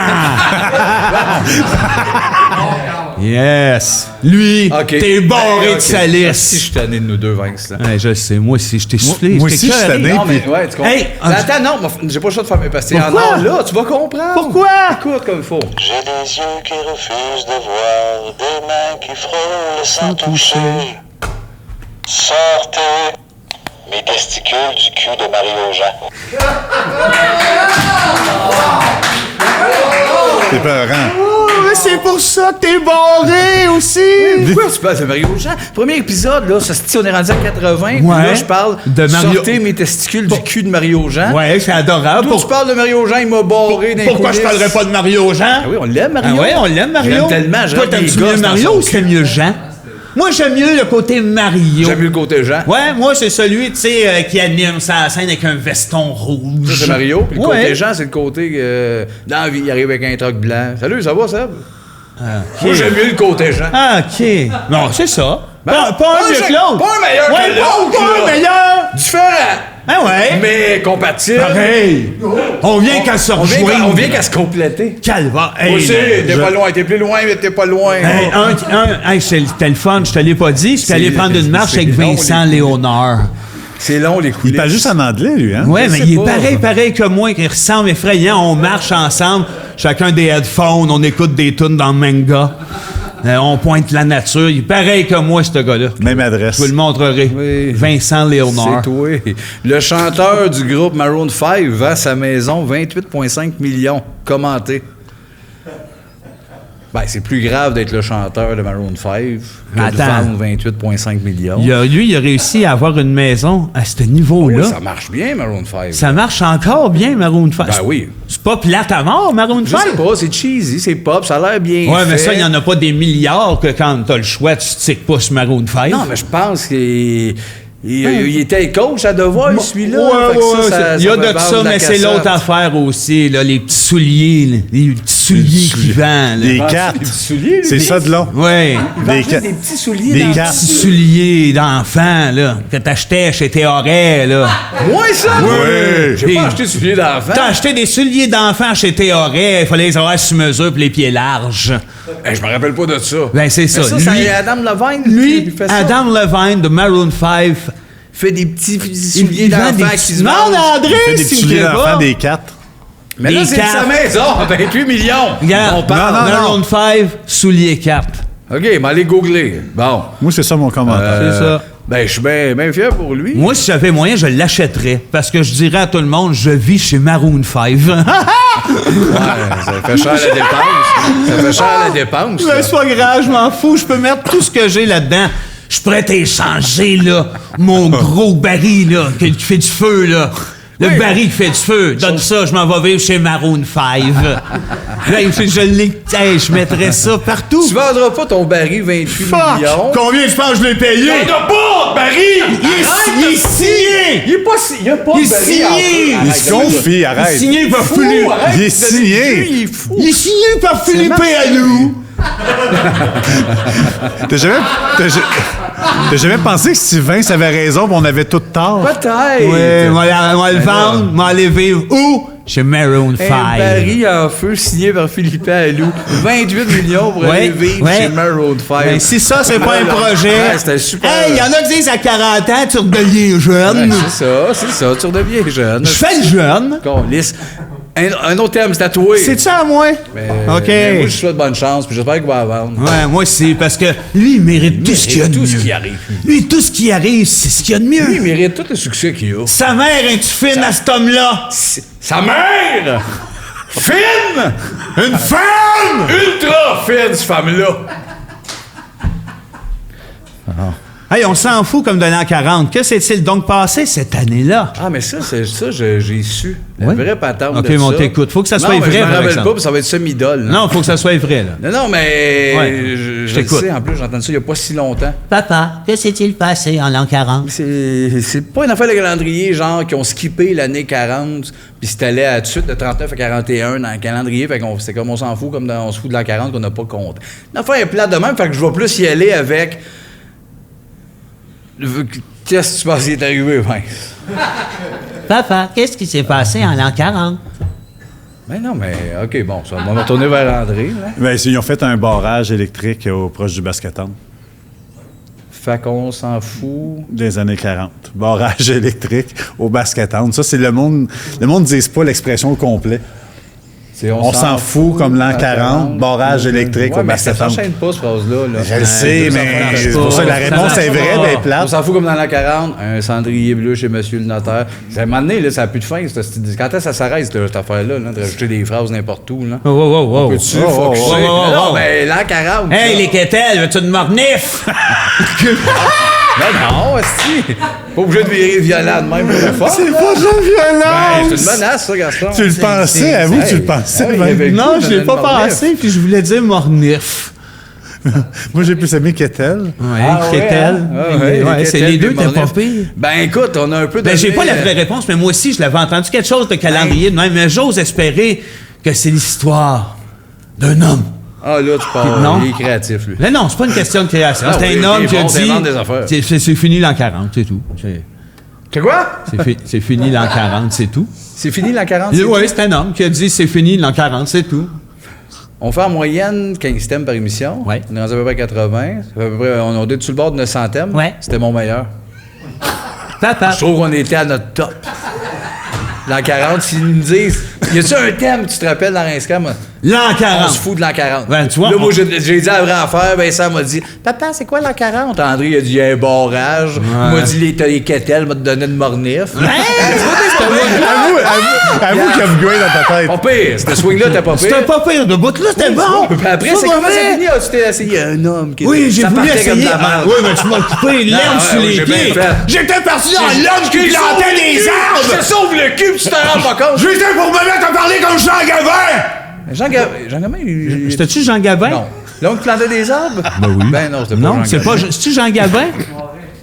Yes. Lui, OK. t'es barré OK. de sa Si je liste. suis tanné de nous deux, Vince, là. Ouais, je sais, moi aussi, je t'ai soufflé. moi je t'ai aussi, je suis écœuré. tanné. Non, mais ouais, tu comprends. Hey, Mais attends, non, j'ai pas le choix de faire mes pastilles en Pourquoi? or, là, tu vas comprendre. Pourquoi? Écoute comme il faut. J'ai des yeux qui refusent de voir, des mains qui frôlent sans toucher. Sortez mes testicules du cul de Mario Jean. C'est peurant. Oh, mais c'est pour ça que t'es barré aussi. Pourquoi tu parles de Mario Jean? Premier épisode, là, ça se dit, on est rendu à 80. Puis Ouais. là, je parle De Mario- Sortez mes testicules du cul de Mario Jean. Ouais, c'est adorable. Toi, tu parles de Mario Jean, il m'a barré dans les Pourquoi je coulisses. parlerais pas de Mario Jean? Ah oui, on l'aime, Mario. Ah ouais, on l'aime, Mario. J'aime tellement, Toi, j'aime t'aimes-tu mieux Mario ou c'est mieux Jean? Moi, j'aime mieux le côté Mario. J'aime mieux le côté Jean. Ouais, moi, c'est celui, tu sais, qui anime sa scène avec un veston rouge. Ça, c'est Mario. Puis le Ouais. côté Jean, c'est le côté dans la vie, il arrive avec un truc blanc. Salut, ça va, Seb? Moi, j'aime mieux le côté Jean. Ah, OK. Non, c'est ça. Pas un mieux que Jean- l'autre. pas un meilleur Ouais, que l'autre, Pas un là. meilleur. Différent, Ah ouais. mais compatible. Pareil. On vient qu'à se On vient, rejoindre. on vient qu'à se compléter. Calva. Moi aussi, t'es pas loin, t'es plus loin, mais t'es pas loin. Hey, hey, c'était le fun, je te l'ai pas dit. Je suis allé C'est- prendre une marche c'est avec long, Vincent les- Léonard. C'est long, les coulisses. Il parle juste en anglais, lui, hein? Ouais, Je mais sais il est pas. pareil que moi, il ressemble effrayant. On marche ensemble, chacun des headphones, on écoute des tunes dans le manga. On pointe la nature. Il est pareil que moi, ce gars-là. Même adresse. Je vous le montrerai. Oui. Vincent C'est Léonard. toi. Le chanteur du groupe Maroon 5 vend sa maison 28,5 millions. Commenté. Ben, c'est plus grave d'être le chanteur de Maroon 5 que de Attends. vendre 28,5 millions. Il a réussi à avoir une maison à ce niveau-là. Oui, ça marche bien, Maroon 5. Ça marche encore bien, Maroon 5. Ben oui. C'est pas plate à mort, Maroon 5. Je sais pas, c'est cheesy, c'est pop, ça a l'air bien Ouais, mais fait. ça, il n'y en a pas des milliards que quand t'as le choix, tu tiques pas sur Maroon 5. Non, mais je pense qu'il il était coach à devoir, celui-là. Ouais, Fait que ouais, ça, il y a ça fait de base ça, de la mais c'est cassette. l'autre affaire aussi, là, les petits souliers, là, les petits souliers qui vendent. Des là. cartes. Des petits souliers, lui. C'est ça de long. Ouais. Il Des vendait ca- des petits souliers des dans- cartes. Petits souliers d'enfants, là, que t'achetais chez Théoret, là. Moi, ça? Oui. J'ai pas acheté de souliers d'enfant. T'as acheté des souliers d'enfants chez Théoret, il fallait les avoir sur mesure pour les pieds larges. Je me rappelle pas de ça. Ben, c'est Mais ça. ça, Lui- c'est Adam Levine Lui, qui fait ça. Adam Levine de Maroon 5, fait des petits Il souliers vend des d'enfants petits- qui se Non, vendent. André, Il fait des s'il petits vous souliers plaît d'enfants pas. des 4. Mais là, Des c'est de sa quatre. maison, 28 millions. Regarde, On parle. Non, non, Maroon 5, souliers 4. OK, mais allez googler. Bon. Moi, c'est ça mon commentaire. C'est ça. Ben, je suis bien fier pour lui. Moi, si j'avais moyen, je l'achèterais. Parce que je dirais à tout le monde, je vis chez Maroon 5. Ouais, ça fait cher la dépense. Ça fait cher la dépense. Mais là. c'est pas grave, je m'en fous. Je peux mettre tout ce que j'ai là-dedans. Je suis prêt à échanger, là, mon gros baril, là, qui fait du feu, là. Le Oui. baril qui fait du feu. Donne ça, je m'en vais vivre chez Maroon 5. Là, je mettrais ça partout. Tu vendras pas ton baril 28 millions. Combien je pense que je l'ai payé? Il n'y en a pas de baril! Il est signé! Il est pas si. Il y a pas Il de est baril. signé! en fait. Il se confie, Il est arrête. signé par Fou, Philippe. arrête Il est de donner signé. le jus, il est fou. Il est signé par Philippe et Alou. T'as jamais pensé que Sylvain avait raison et on avait tout tort? Peut-être. Ouais, on va le Ben là. vendre, on va aller vivre où? Chez Maroon 5. Un baril en feu signé par Philippe Allou. 28 millions pour Ouais, aller vivre ouais. chez Maroon 5. Ben, si ça, c'est pas un projet. Ouais, c'était super. Hey, il y en a qui disent à 40 ans, tu redeviens Ouais, jeune. c'est ça, tu redeviens jeune. Je fais le jeune. Qu'on lisse. Un autre thème, c'est tatoué. C'est ça à moi? OK. Mais moi, je souhaite bonne chance, puis j'espère qu'il va la vendre. Ouais, moi aussi, parce que lui, il mérite tout ce qu'il y a de tout mieux. ce qui arrive. Lui, tout ce qui arrive, c'est ce qu'il y a de Lui, il mieux. mérite tout le succès qu'il a. Sa mère est-tu fine à cet homme-là? Sa mère! Fine! Une femme! Ultra fine, cette femme-là! Hey, on s'en fout comme de l'an 40. Que s'est-il donc passé cette année-là? Ah, mais ça, j'ai su. La Ouais. vraie patente OK, de mais on ça. t'écoute. Faut que ça soit non, mais vrai, je me par rappelle exemple. pas, puis ça va être semi-dole. là. Non, faut que ça soit vrai, là. Non, mais Ouais. je le t'écoute. sais, en plus, j'ai entendu ça il y a pas si longtemps. Papa, que s'est-il passé en l'an 40? C'est pas une affaire de calendrier, genre, qui ont skippé l'année 40, puis c'est allé à tout de suite de 39 à 41 dans le calendrier, fait qu'on c'est comme on s'en fout, comme on se fout de l'an 40 qu'on n'a pas compté. L'affaire est plate de même, fait que je vais plus y aller avec... Qu'est-ce que tu penses qui est arrivé, Vince? Papa, qu'est-ce qui s'est passé en l'an 40? Ben non, mais OK, bon, ça va me retourner vers André, là. Ben, ils ont fait un barrage électrique au proche du Basketon Fait qu'on s'en fout. des années 40. Barrage électrique au Basketon. Ça, c'est le monde. Le monde ne dit pas l'expression au complet. On s'en fout comme l'an 40, barrage électrique ouais, au mais ça Basketon. s'enchaîne pas, cette phrase-là. Là. Je le sais, mais c'est pour ça que la réponse est vraie, ben On plate. s'en fout comme dans l'an 40, un cendrier bleu chez Monsieur le notaire. À un moment donné, là, ça n'a plus de fin. Quand est-ce que ça s'arrête, cette affaire-là, de rajouter des phrases n'importe où? Là? Oh. Peux-tu oh, focusser? oh, oh, oh. Non, mais l'an 40. Hey, là. les quételles, veux-tu une mornif? Non, esti. Pas obligé de virer violent de même pour le fun. C'est pas de la Ben, violence! c'est une menace, ça, Gaston. Tu le pensais, avoue que tu le pensais. Hey, ben. il y avait le Non, goût de je l'ai donner pas une mornif. pensé, puis je voulais dire mornif. Moi, j'ai plus aimé qu'Etel. Ouais, Ah ouais, quételle. hein? Ah ouais, Ouais, c'est quételles, les deux, des t'es pas mornifs. pire. Ben écoute, on a un peu de. Ben, j'ai pas la vraie réponse, mais moi aussi, je l'avais entendu quelque chose de calendrier de même, mais j'ose espérer que c'est l'histoire d'un homme. Ah là, tu parles. Non. Il est créatif, lui. Mais non, c'est pas une question de création. Ah c'est oui, un homme il est qui a bon, dit. t'inventes des affaires. C'est fini l'an 40, c'est tout. C'est quoi? C'est fini l'an 40, c'est tout. C'est fini l'an 40? Oui, c'est un homme qui a dit c'est fini l'an 40, c'est tout. On fait en moyenne 15 thèmes par émission. Ouais. On est rendu à peu près 80. Ça fait à peu près, on est sur le bord de 900 thèmes. Ouais. C'était mon meilleur. Papa. Je trouve qu'on était à notre top. L'an 40, s'ils nous disent, y a-tu un thème, tu te rappelles dans Rince-Cam? L'an On 40. se fout de l'an 40. Ben, tu vois, là, moi, on- j'ai dit à la vraie affaire, Vincent m'a dit, Papa, c'est quoi l'an 40? André, il a dit, il y a un barrage. Il m'a dit, t'as les quételles, m'a donné une mornif. Avoue qu'il y a du grain dans ta tête. Pas pire. Cette swing-là, t'as pas pire. C'était pas pire de bout là, c'était bon. Puis après, c'est comment ça finit? As-tu t'es essayé? Un homme qui Oui, j'ai ça voulu partait comme essayer. de la merde. Oui, mais tu m'as coupé l'herbe ouais, sur ouais, les j'ai bien pieds. fait. J'étais parti en lunch qui plantait des Je arbres. te sauve le cul, puis tu t'en rends pas compte. J'étais pour me mettre à parler comme Jean Gabin. Jean Gabin, il... C'était-tu Jean Gabin? Non. L'oncle plantait des arbres? Ben oui. Ben non, c'était pas Non, Jean c'est Gabin. pas. C'est-tu Jean Gabin?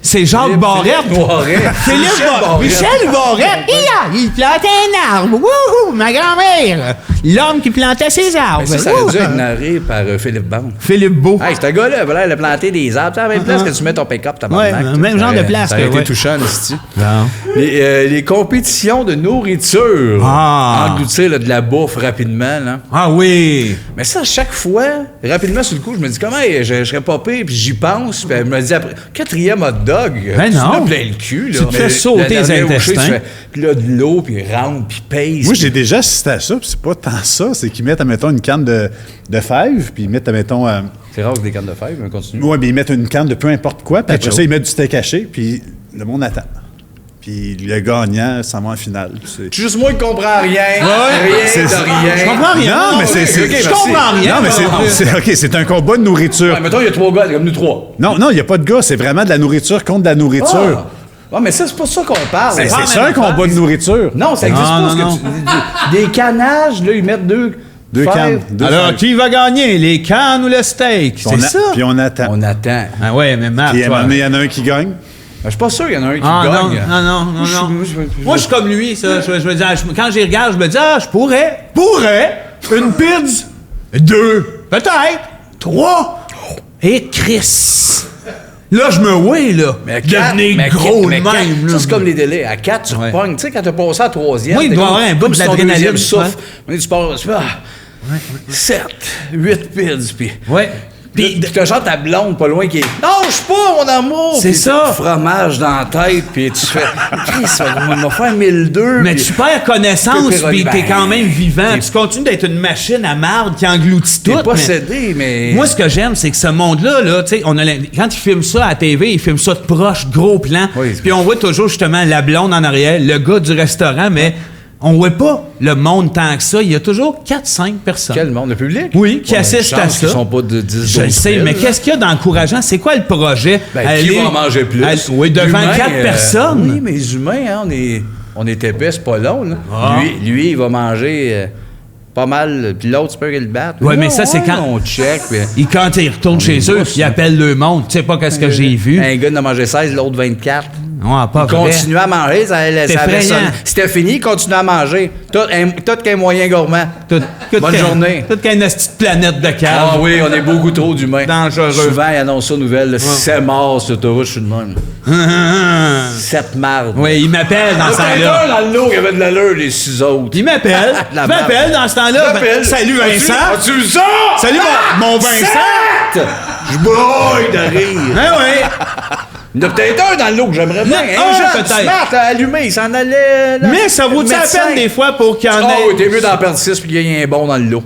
C'est Jacques Barrette. Noiret. Philippe Barrette. Michel Barrette. Il plantait un arbre. Wouhou, ma grand-mère. L'homme qui plantait ses arbres. Mais ça aurait dû être narré par Philippe Bande. Philippe Beau. Hey, ce gars-là, voilà, il a planté des arbres. Tu sais, à la même place que tu mets ton pick-up, ta Ouais, même genre de place. Ça aurait été ouais. touchant, esti. Non. Les compétitions de nourriture. Ah. Engloutir là, de la bouffe rapidement. Là. Ah oui. Mais ça, à chaque fois, rapidement sur le coup, je me dis comment je serais pas pire, puis j'y pense, puis elle me dit après, 4e hot dog, Ben tu non. en as plein le cul. Là. Tu te fais sauter les intestins. Puis là, de l'eau, puis rentre, puis pèse. Moi, j'ai déjà assisté à ça, puis c'est pas tant ça. C'est qu'ils mettent, admettons, une canne de fèves, puis ils mettent, admettons... C'est rare que des cannes de fèves, mais continue. ouais, puis ils mettent une canne de peu importe quoi, puis après Ketchup. ça, ils mettent du steak haché, puis le monde attend. Puis le gagnant s'en va en finale. C'est Juste moi qui comprends rien. c'est Rien de ça. rien. Je comprends rien. Non, mais c'est... ok, je merci. comprends rien. Non, mais c'est un combat de nourriture. Ouais, mettons, il y a 3 gars, comme nous 3. Non, il n'y a pas de gars, c'est vraiment de la nourriture contre de la nourriture. Ah, mais ça, c'est pas ça qu'on parle. C'est pas ça la un même combat affaire. de nourriture. Non, ça existe Non, pas. non, Ce que des canages, là, ils mettent deux fèves. cannes. Deux Alors, fèves. qui va gagner, les cannes ou le steak? Puis C'est ça? Puis on attend. On attend. Ah ouais, mais Marc, Puis à un toi... moment donné, il y en a un qui gagne. Je suis pas sûr qu'il y en a un qui Ah non, gagne. non. Moi, je suis comme lui, ça. Je me dis, quand j'y regarde, je me dis, je pourrais, une pizza, 2, peut-être, 3, et Chris. Là, je me vois, là, Mais à 4, devenir gros de mais même. 4, là. ça, c'est comme les délais. À 4, tu Ouais. repognes. Tu sais, quand t'as passé à 3e, Oui, il t'es doit comme- avoir un bout comme si ton d'adrénaline, deuxième souffle. ouais. Mais tu pars, tu fais 7, 8 pids, puis... Ouais. Puis t'as genre ta blonde pas loin qui est « Non, je suis pas, mon amour! » C'est Puis ça. t'as du fromage dans la tête, puis tu fais « Chris, ça va faire 1002. » Mais tu perds connaissance, puis t'es quand même vivant. t'es- Tu continues d'être une machine à marde qui engloutit T'es tout. mais- possédé, mais... Moi, ce que j'aime, c'est que ce monde-là, là, tu sais, quand ils filment ça à la TV, ils filment ça de proche, gros plan. Oui. Puis on voit toujours justement la blonde en arrière, le gars du restaurant, mais on voit pas le monde tant que ça. Il y a toujours 4-5 personnes. Quel monde? Le public? Oui, qui Ouais, assistent chance à ça. qu'ils sont pas de 10 Je le sais, mais qu'est-ce qu'il y a d'encourageant? C'est quoi le projet? Ben, qui va en manger plus? Oui, devant L'humain, 4 personnes. Oui, mais les humains, hein, on est épais, c'est pas long. Là. Ah. Lui, il va manger pas mal, puis l'autre, tu peux le battre. Ouais, mais ça, c'est quand- On check. Puis, Et quand ils retournent chez eux, ils appellent le monde. Tu sais pas qu'est-ce que j'ai vu. un gars en a mangé 16, l'autre 24. Ouais, pas Il vrai. continuait à manger, ça avait effrayant. sonné. C'était fini, il continuait à manger. Tout qu'un moyen gourmand. Tout Bonne journée. Toute qu'une petite planète de cave. Ah oui, on est beaucoup trop d'humains. Dangereux. Souvent, ils annoncent ça aux nouvelles. là, c'est mort, sur l'autoroute, je suis de même. 7 mardes. Oui, il m'appelle dans ce Il y temps-là. a un dans le lot qui avait de l'allure, les 6 autres. Il m'appelle. La Il m'appelle dans ce temps-là. M'appelle. Salut Vincent. As-tu vu ça? Salut mon Vincent. Je broille de rire. Hein, oui. Il y en a peut-être un dans le lot que j'aimerais bien. Un, Un jeune, peut-être. smart, allumé, il s'en allait. là. Mais ça vaut-tu la Médecin. peine des fois pour qu'il y en Oh, ait... oui, t'es mieux d'en perdre 6 puis qu'il y ait un bon dans le lot.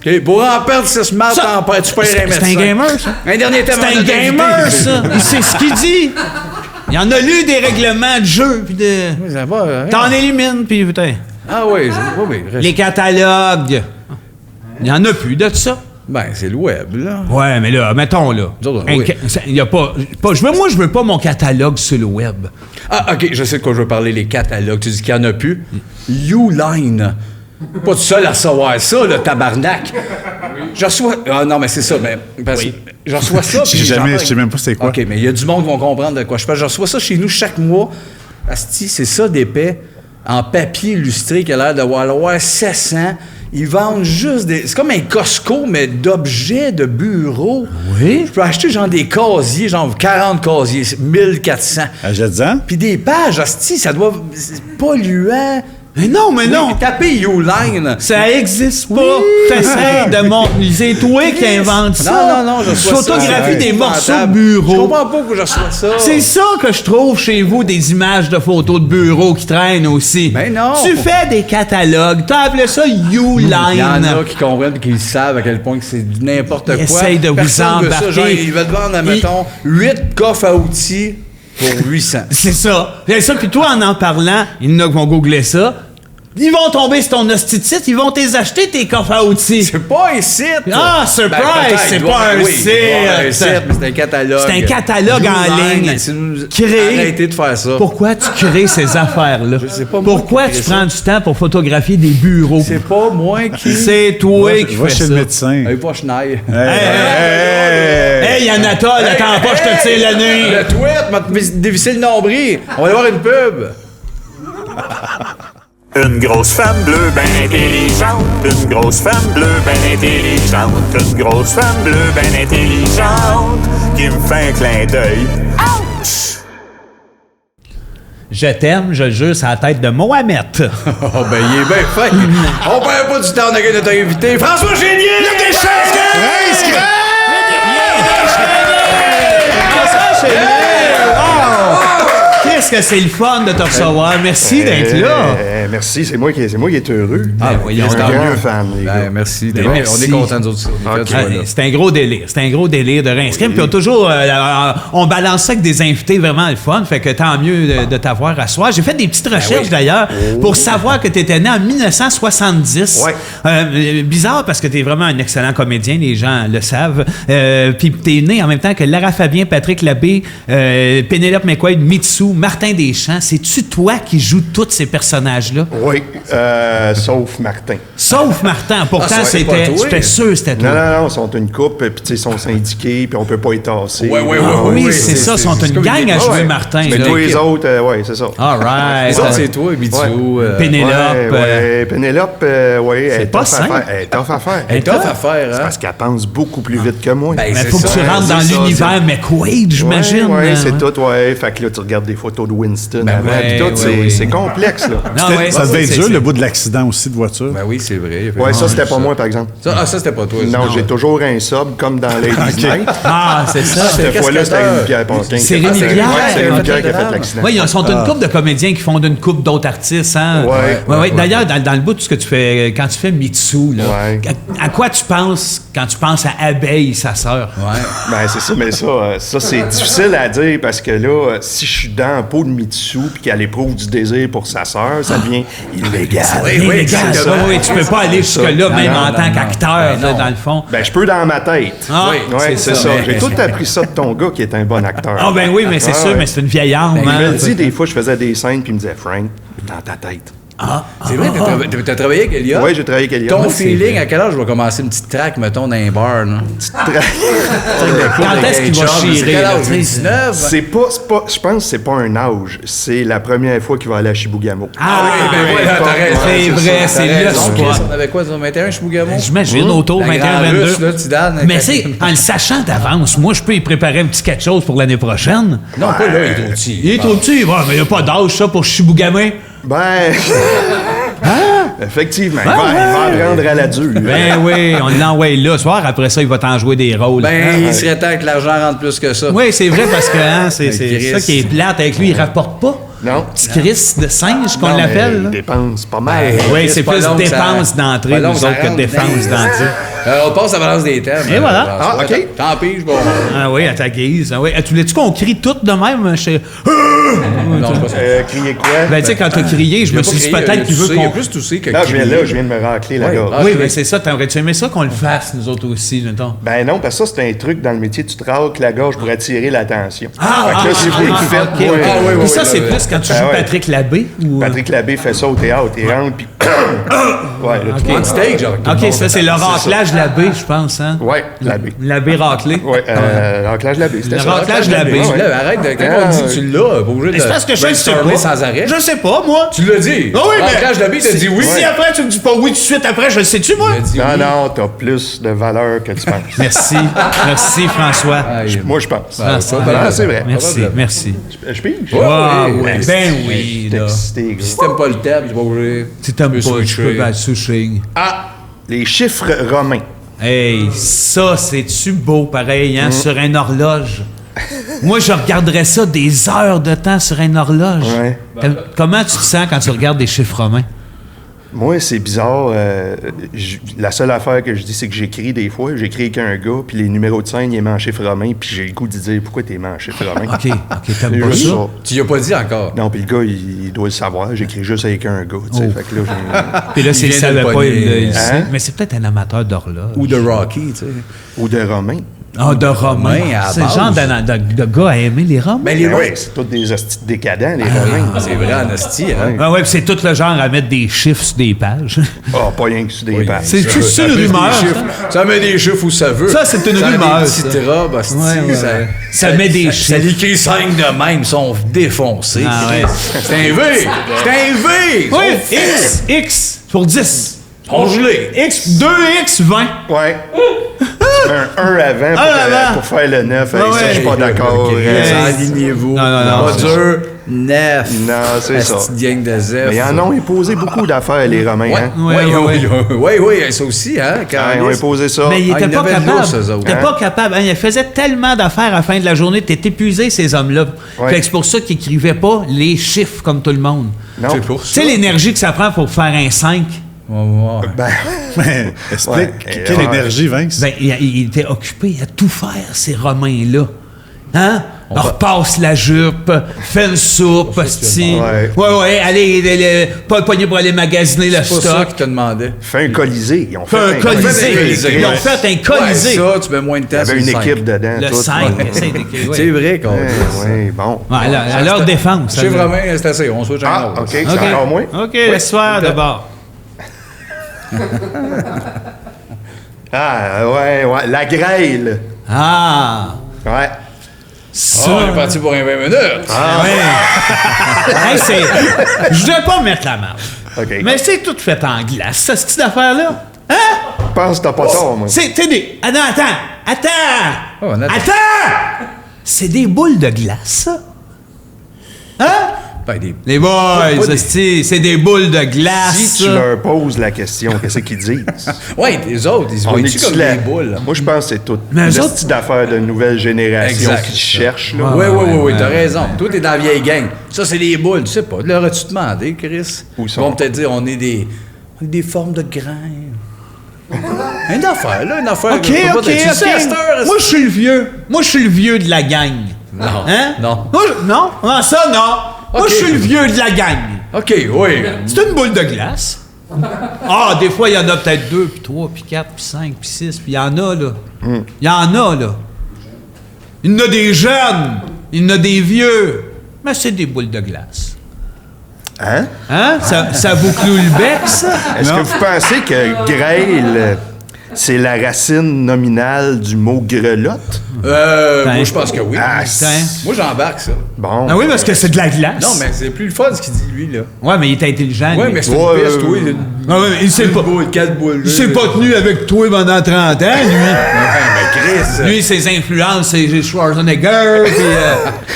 OK, pour en perdre 6 mardes, Ça- tu perds un c'est médecin. un gamer, ça. Un dernier thème. C'est un gamer, ça. Il sait ce qu'il dit. Il en a lu des règlements de jeu, puis de... Ça va, hein? T'en élimines, puis putain. Ah oui, oui. Les catalogues. Il y en a plus de ça. Ben, c'est le web, là. Ouais, mais là, mettons, là. Nous autres, oui. Il y a pas moi, je veux pas mon catalogue sur le web. Ah, OK, je sais de quoi je veux parler, les catalogues. Tu dis qu'il n'y en a plus. Uline. Pas tout seul à recevoir ça, le tabarnak. Je reçois... Ah non, mais c'est ça, mais... Parce que je reçois ça... Je puis sais j'en jamais, parle- je sais même pas c'est quoi. OK, mais il y a du monde qui vont comprendre de quoi je parle. Je reçois ça chez nous chaque mois. Asti, c'est ça d'épais, en papier illustré qui a l'air d'avoir 700. Ils vendent juste des... C'est comme un Costco, mais d'objets de bureau. Oui. Je peux acheter genre des casiers, genre 40 casiers, 1400. Achète-en. Puis des pages, asti, ça doit... C'est polluant. Mais non, mais non. Oui, tapez Uline. Ça existe pas. T'essayes de montrer. C'est toi qui invente ça. Non, je Tu reçois ça. photographies des morceaux de Je bureau. comprends pas que je reçois ça. C'est ça que je trouve chez vous, des images de photos de bureau qui traînent aussi. Ben non. Tu fais des catalogues. T'as appelé ça Uline. Il y en a qui comprennent et qui savent à quel point que c'est du n'importe quoi. Ils essayent de vous Personne veut ça. embarquer. Genre, ils veulent vendre, mettons, 8 coffres à outils pour 800. C'est ça. C'est ça. Puis toi, en parlant, il y en a qui vont googler ça. Ils vont tomber sur ton hostie de site, ils vont t'acheter tes coffres à outils. C'est pas un site. Ah, surprise, peut-être, c'est il doit- pas un oui, il doit avoir un site. site, mais c'est un catalogue. C'est un catalogue en Uline, ligne. c'est nous- Créé. Arrêtez de faire ça. Pourquoi tu crées ces affaires-là? Je sais pas, moi, Pourquoi qui tu crée prends du temps pour photographier des bureaux? C'est pas moi qui... C'est toi qui Va fais chez ça. le médecin. Hey, pas Schneid. Hey, Anatole, attends pas, je te tire le nez. Le tweet m'a dévissé le nombril. On va y avoir une pub. Une grosse femme bleue ben intelligente, une grosse femme bleue ben intelligente, une grosse femme bleue ben intelligente qui me fait un clin d'œil. Ouch! Je t'aime, je le jure, c'est la tête de Mohamed. Oh, ben, il est bien fait. On perd pas du temps d'accueil notre invité. François Génier! Le déchet! Qu'est-ce que c'est le fun de te recevoir. Merci d'être là. Merci, c'est moi qui est heureux. voyons, je suis un vieux fan, les gars. Ben, merci. Ben, On merci. est contents, nous autres. aussi. On est fiers de toi, là. C'est un gros délire. C'est un gros délire de Rince-Crème. Puis on toujours, on balance ça avec des invités vraiment le fun. Fait que tant mieux de t'avoir à soir. J'ai fait des petites recherches d'ailleurs pour savoir que tu étais né en 1970. Ouais. Bizarre parce que tu es vraiment un excellent comédien, les gens le savent. Puis tu es né en même temps que Lara Fabien, Patrick Labbé, Pénélope McQuaid, Mitsou, Martin Deschamps. C'est-tu toi qui joues tous ces personnages-là? Oui, sauf Martin. Sauf Martin. Pourtant, c'est pas toi. j'étais sûr que c'était toi. Non, ils sont une couple, puis tu sais, ils sont syndiqués, puis on peut pas y tasser. Oui, c'est ça. Ils sont une comme gang une à équipe. jouer Ouais. Martin. Mais là. tous les autres, oui, c'est ça. All right. Les autres, c'est toi, Mitsou. Pénélope. Ouais, Pénélope, oui, elle est pas tough à simple. faire. Elle est tough à faire. Elle est tough à faire, hein? Parce qu'elle pense beaucoup plus vite que moi. Ben, Mais c'est faut que ça, tu rentres c'est dans ça, l'univers McQuaid, j'imagine. Oui, hein, c'est ouais. tout, ouais. Fait que là, tu regardes des photos de Winston avant, ouais, puis tout, ouais. c'est complexe, là. Non, ouais, Ça devait être c'est- dur, le bout de l'accident aussi de voiture. Ben oui, c'est vrai. Ouais, ça, c'était pas moi, par exemple. Ça, c'était pas toi. Non, j'ai toujours un sub, comme dans Ladies Night. Ah, c'est ça. Cette fois-là, c'était Rémi Pierre Paquin. C'est Rémi Pierre. C'est Rémi Ouais, Pierre qui a drame. fait l'accident. Oui, ils sont une couple de comédiens qui fondent une couple d'autres artistes. Hein? Ouais. D'ailleurs, dans le bout de ce que tu fais, quand tu fais Mitsou, là, Ouais. à quoi tu penses quand tu penses à Abeille, sa sœur? Ouais. Ben, c'est ça, mais ça c'est difficile à dire parce que là, si je suis dans la peau de Mitsou puis qu'elle éprouve du désir pour sa sœur, ça devient illégal. Illégal, c'est ça. ça. Oui, tu peux pas aller jusque-là, Non, même non, en tant non, qu'acteur, non. là, dans le fond. Ben, je peux dans ma tête. Ah, oui, Ouais, c'est ça. Mais- J'ai tout appris ça de ton gars qui est un bon acteur. Ah, ben oui, mais c'est sûr, mais c'est une vieille arme. Il hein. me le dit, des fois, je faisais des scènes puis il me disait, Frank, dans ta tête. C'est vrai, t'as travaillé avec Elia? Oui, j'ai travaillé avec Elia. Ton Ouais, feeling, à quel âge je vais commencer une petite track, mettons, dans un bar, là? Quand est-ce qu'il va chirer? Quel là, âge? tu sais? 19? C'est pas, je pense que c'est pas un âge, c'est la première fois qu'il va aller à Chibougamau. Ah oui, ben voilà, t'as raison. c'est vrai, T'as c'est le raison, spot. Chris, on avait quoi, 21, Chibougamau? J'imagine, autour La 21, grande 22. russe, là, Tidane. Mais tu sais, en le sachant d'avance, moi, je peux y préparer un petit quelque chose pour l'année prochaine. Non, pas là, il est trop petit. Il est trop petit. Ouais, mais il n'y a pas d'âge, ça, pour Chibougamau. Ben. Effectivement, il va apprendre à la dure. Ben oui, on l'envoie là. Ce soir, après ça, il va t'en jouer des rôles. Ben, il serait temps que l'argent rentre plus que ça. Oui, c'est vrai, parce que hein, c'est Chris. ça qui est plate avec lui. Il rapporte pas. Non. Petit Chris de singe, qu'on Non, mais l'appelle. il là. dépense pas mal. Oui, Chris, c'est pas plus long que ça- dépenses d'entrée, pas long nous que ça autres, que rentre. dépenses d'entrée. On passe à la balance des thèmes. Et voilà. François. Ah, OK. Tant pis, je vais... Ah oui, à ta guise. Ah oui. Tu voulais-tu qu'on crie tout de même? Non, je sais pas ça. Crier quoi? Ben, tu sais, quand t'as crié, je me suis dit peut-être qu'il veut Il y a qu'on... plus toussé que Là, je crier. viens de me racler la gorge. Ah, Oui, ok. mais c'est ça. T'aurais-tu aimé ça qu'on le fasse, nous autres aussi, mettons? Ben non, parce que ça, c'est un truc dans le métier, tu te racles la gorge pour attirer l'attention. Fait Ah, que là, si vous le faites, ok, moi, ok. Ah, oui, oui, Puis ça, oui, c'est oui, plus quand tu Ben joues ouais. Patrick Labbé? Ou... Patrick Labbé fait ça au théâtre, il rentre, puis... ouais, là, tu On stage, genre. OK, ça, c'est le raclage Labbé, je pense, hein? Ouais, Labbé. Labbé raclé. Ouais, raclage Labbé, c'était Le ça. raclage Labbé. Tu l'as, arrête de... Quand on dit que tu l'as, pas obligé de... C'est parce que je le sais brainstormer pas. sans arrêt. Je sais pas, moi. Tu l'as dit. Ah oui, mais... Raclage Labbé, t'as dit oui. Si après, tu me dis pas oui tout de suite après, je le sais-tu, moi? Il a dit Non, oui. non, t'as plus de valeur que tu penses. Merci. Merci, François. Aïe. Moi, je pense. Ah, c'est vrai. Merci, merci. Je pige? Ouais, Ah, oui, oui, oui. ben oui, là. Excité, gros. Si t'aimes pas le thème, tu vas obligé. Tu t'aimes pas, tu switcher. peux pas switcher. Ah, les chiffres romains. Hey, ça, c'est-tu beau, pareil, hein, sur une horloge? Moi, je regarderais ça des heures de temps sur une horloge. Ouais. Comment tu te sens quand tu regardes des chiffres romains? Moi, c'est bizarre. La seule affaire que je dis, c'est que j'écris des fois. J'écris avec un gars, puis les numéros de scène, il est mis en chiffres romains, puis j'ai le goût de dire pourquoi t'es mis en chiffres romains. OK, t'aimes C'est pas juste ça? Tu y as pas dit encore. Non, puis le gars, il doit le savoir. J'écris juste avec un gars, tu sais. Oh. Fait que là, Puis là, s'il vient de savait le pas, pogner. il le sait. Hein? Mais c'est peut-être un amateur d'horloge. Ou de Rocky, tu sais. ou de romain. Ah, de Romains. à la C'est le base. genre de gars à aimer les Romains. Ben, les Ben oui, c'est tous des hosties décadents, les Romains. C'est vrai, en hostie, hein? Ah ouais, puis c'est tout le genre à mettre des chiffres sur des pages. Ah, pas rien que sur des pages. C'est une Ça met des rumeur. chiffres. Ça met des chiffres où ça veut. Ça, c'est une Ça met rumeur, des ça. petites robes, hostie, Ouais, ouais. Ça met des Ça chiffres. l'écrit 5 de même, ils sont défoncés. Ah ouais. C'est un V! C'est un V! Oui, X pour 10. On gelé. X, 2X, 20. Ouais. Tu mets un 1 avant avant. pour faire le 9. Ouais, Ça, ouais. je suis pas d'accord. Alignez-vous. Non, Pas c'est dur. 9. Non, c'est ça. Petite gang de zèbres. Mais ils en ont imposé beaucoup d'affaires, les Romains. Hein? Oui, ça aussi, hein? Quand Ah, ils ont imposé ça. Mais il Ah, était ils pas avaient de capable. l'ours, eux autres. Il était pas capable. Hein, il faisait tellement d'affaires à la fin de la journée. T'es épuisé, ces hommes-là. Ouais. Fait que c'est pour ça qu'ils écrivaient pas les chiffres comme tout le monde. Non. C'est pour Tu ça. sais l'énergie que ça prend pour faire un 5? Ben, Mais explique, Ouais. quelle énergie, Vince? Ben, il était occupé à tout faire, ces Romains-là. Hein? On repasse la jupe, fait une soupe, hostie. Ouais, allez, pas le poignet pour aller magasiner le C'est pas ça stock. qu'ils te demandaient. fais un colisée. Ils ont Fait un colisée. colisée. Ils ont fait un colisée. Ouais, ça, tu mets moins de temps. Il y avait sur une le cinq. équipe dedans. Le tout. 5, Ouais. essaye d'écrire. C'est vrai qu'on Oui, bon. À leur défense. Chez Romain, c'est assez. On switch un Ah, autre. OK, c'est encore moins. OK, laisse-faire d'abord. Ah, ouais, la grêle. Ah! Ouais. Ça. On est parti pour un 20 minutes. Ouais. Hey, je voulais pas mettre la marque. OK. Mais c'est tout fait en glace, ça, cette petite affaire-là. Hein? Je pense que t'as pas tort, moi. C'est des. Ah non, attends! Oh, on a- Attends! C'est des boules de glace, ça. Hein? Ben, des... Les boys, Pas des- c'est des boules de glace. Si tu leur poses la question, qu'est-ce qu'ils disent? Ouais, les autres, ils se On voient est-tu comme là? des boules. Moi, je pense que c'est tout. Mais eux Une autres- petite affaire de nouvelle génération Exact. qui cherchent, là. Oui, t'as raison. Toi, t'es dans la vieille gang. Ça, c'est les boules. Tu sais pas. L'aurais-tu demandé, Chris? Où ça? Ils vont peut-être dire, on est des formes de grains. Une affaire, là, une affaire. OK. Tu sais, à cette heure, Moi, je suis le vieux. Moi, je suis le vieux de la gang. Non. Hein? Non. Non? Comment ça, non? Moi, OK. je suis le vieux de la gang. OK, oui. C'est une boule de glace. Ah, des fois, il y en a peut-être 2, puis 3, puis 4, puis 5, puis 6, puis il y en a, là. Il y en a, là. Il y en a des jeunes, il y en a des vieux. Mais c'est des boules de glace. Hein? Hein? Ça vous cloue le bec, ça? Est-ce que vous pensez que grêle, c'est la racine nominale du mot grelotte? Moi, je pense que oui. Ah, Moi, j'embarque ça. Bon. Ah oui, parce que c'est de la glace. Non, mais c'est plus le fun ce qu'il dit, lui, là. Ouais, mais il est intelligent. Ouais, lui. mais c'est une Ouais, piste, oui. Ah ouais, mais il s'est pas... Quatre boules. Il s'est pas tenu avec toi pendant 30 ans, lui. mais Chris. Lui, ses influences, c'est Schwarzenegger,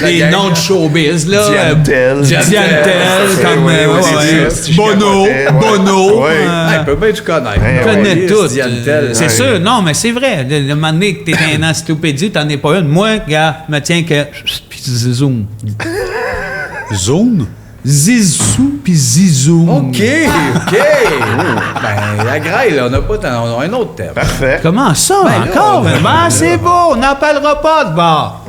puis les gang. noms de showbiz, là. Diantel. Diantel, comme ouais, ouais, c'est ça. Bono, Ouais. Bono. Ouais. Il peut bien te connaître. Ouais, connaît Chris, tout. Diantel. C'est sûr, non, mais c'est vrai. Le moment donné que t'es un encyclopédie, t'en es pas une. Moi, gars, me tiens que. Puis zoom. Zone? Zizou, puis zizou. OK. Ben, la grêle, on n'a pas on a un autre thème. Parfait. Comment ça, Ben là, encore? on- Ben, c'est beau, on n'en parlera pas de bord.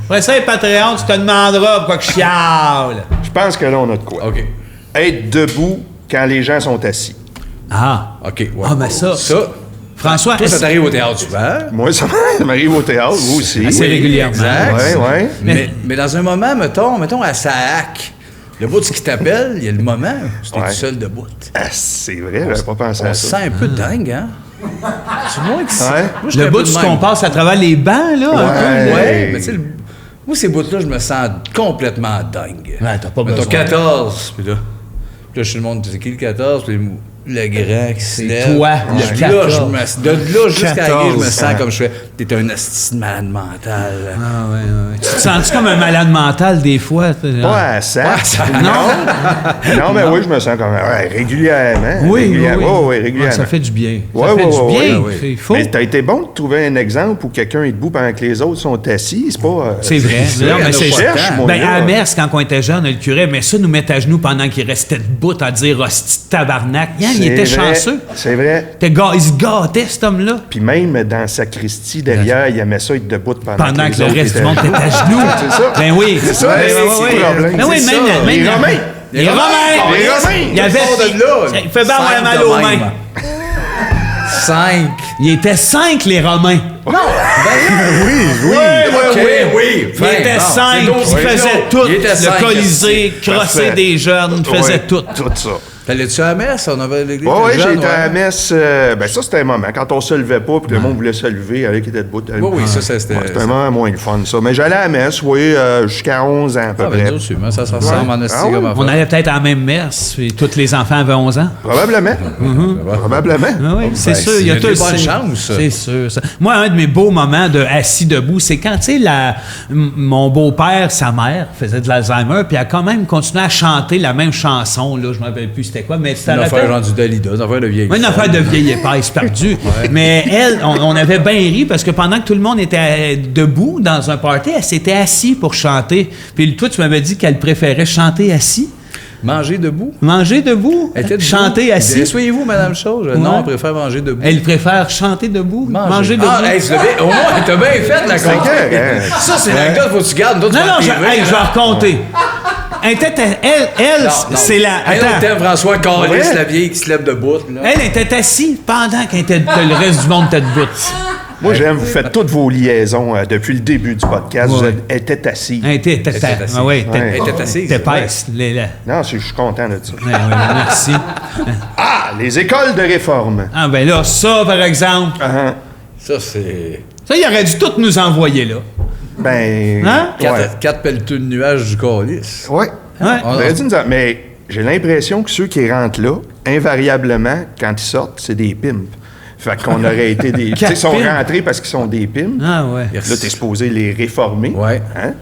Après ça, les Patreon, tu te demanderas pourquoi que je chiale. Je pense que là, on a de quoi. OK. Être debout quand les gens sont assis. Ah. OK, ouais. Ah, mais ça. François, Toi, ça est-ce- t'arrive au théâtre souvent? Moi, ça m'arrive au théâtre, vous aussi. Assez Oui. régulièrement. Exact. Ouais. Mais dans un moment, mettons à Sahac, le bout de ce qui t'appelle, il y a le moment où tu es Ouais. tout seul debout. Ah, c'est vrai, j'avais pas pensé On à se ça. sent un peu dingue, hein? C'est moi qui Ouais. Moi, je le un bout peu de ce même. qu'on passe à travers les bancs, là, un peu. Ouais, mais tu sais, moi, ces bouts-là, je me sens complètement dingue. Ouais, t'as pas Mettons besoin. 14, puis là, je suis le monde, c'est qui le 14? Puis le grand qui se lève. toi, le Puis 14. de là jusqu'à la guille, je me 14, sens comme je fais. T'es un asti de malade mental. Ah, ouais. Tu te sens-tu comme un malade mental des fois? Pas à ça. Non? Non, mais oui, je me sens comme régulièrement. Oui, régulièrement. Oui, Ah, régulièrement. ça fait du bien. Ouais, ça fait ouais, du ouais, bien. ouais. Il faut. Mais t'as été bon de trouver un exemple où quelqu'un est debout pendant que les autres sont assis. C'est pas. C'est vrai. vrai, Non, mais on a c'est pas ça. le temps. Mon Ben, gars. à Mers, quand on était jeune, le curé aimait ça nous mettre à genoux pendant qu'il restait debout à dire hostie de tabarnak. Yann, il C'est était vrai, chanceux. C'est vrai. Il se gâtait, cet homme-là. Puis même dans sa Christie derrière, il aimait ça être debout pendant Pendant les que le autres reste du étaient- monde était à genoux. C'est ça. Ben oui. C'est ça, Ben c'est oui, le problème. Ben oui, C'est même, ça. même Les Romains. Les Romains. Les Romains. Il y avait. Ils sont de là. Il fait bien avoir Cinq mal de aux même. mains. 5. Il était 5, les Romains. Non! Ben, Oui. oui. Il était 5, il faisait tout. Le Colisée, crosser Parfait. des jeunes, faisait Ouais, tout. Tout ça. T'allais-tu à la messe? On avait l'église. Oui, jeune, j'ai été à la ouais. messe. Ben ça, c'était un moment. Quand on se levait pas, puis le monde voulait se lever, avec qui était debout. Oui, ça, c'était. C'était un moment moins le fun, ça. Mais j'allais à la messe, oui, jusqu'à 11 ans à peu Ah, près. ben, nous aussi, mais ça se ressemble en esti Ah, comme ouais. On affaire. allait peut-être à la même messe, puis tous les enfants avaient 11 ans. Probablement. Probablement. Ah oui, c'est Ben, sûr. Il y a c'est tout une bonne chance, ça. C'est sûr. Ça. Moi, un de mes beaux moments de assis debout, c'est quand, tu sais, mon beau-père, sa mère, faisait de l'Alzheimer, puis elle a quand même continué à chanter la même chanson, là, je ne me rappelle plus c'était quoi, mais c'était Une la affaire genre du Dalida, une affaire de vieille. une affaire de vieille épaisse perdue. Mais elle, on avait bien ri parce que pendant que tout le monde était debout dans un party, elle s'était assise pour chanter. Puis toi, tu m'avais dit qu'elle préférait chanter assis. Manger debout? Manger debout, Elle était debout. chanter assis. Soyez-vous, Madame Chose? Non, elle préfère manger debout. Elle préfère chanter debout, manger debout. Ah, hey, au moins, t'as bien fait la C'est compte. clair, hein? Ça, c'est l'anecdote, faut que tu gardes. D'autres, Non, tu non, vas je te livrer, vais hein. raconter. Elle, c'est la... Elle, Attends. était François Callis, Ouais. la vieille qui se lève debout. Là. Elle était assise pendant que le reste du monde était debout. Moi, j'aime, vous faites toutes vos liaisons depuis le début du podcast. Ouais. Elle était assise. Elle était assise. ah ouais, Ouais. Elle était assise. épaisse. Non, je suis content de ça. Ouais, merci. Ah, les écoles de réforme. Ah ben là, ça, par exemple, Ah, Ça, c'est. ça, il aurait dû tout nous envoyer là. ben. Hein? Ouais. Quatre pelleteux de nuages du Callis. Ouais. Ouais. On aurait dû nous en- Mais j'ai l'impression que ceux qui rentrent là, invariablement, quand ils sortent, c'est des pimps. Fait qu'on aurait été des. Tu sais, ils sont pimps? rentrés parce qu'ils sont des pimps. Ah ouais. Là, t'es supposé les réformer. Ouais. Hein?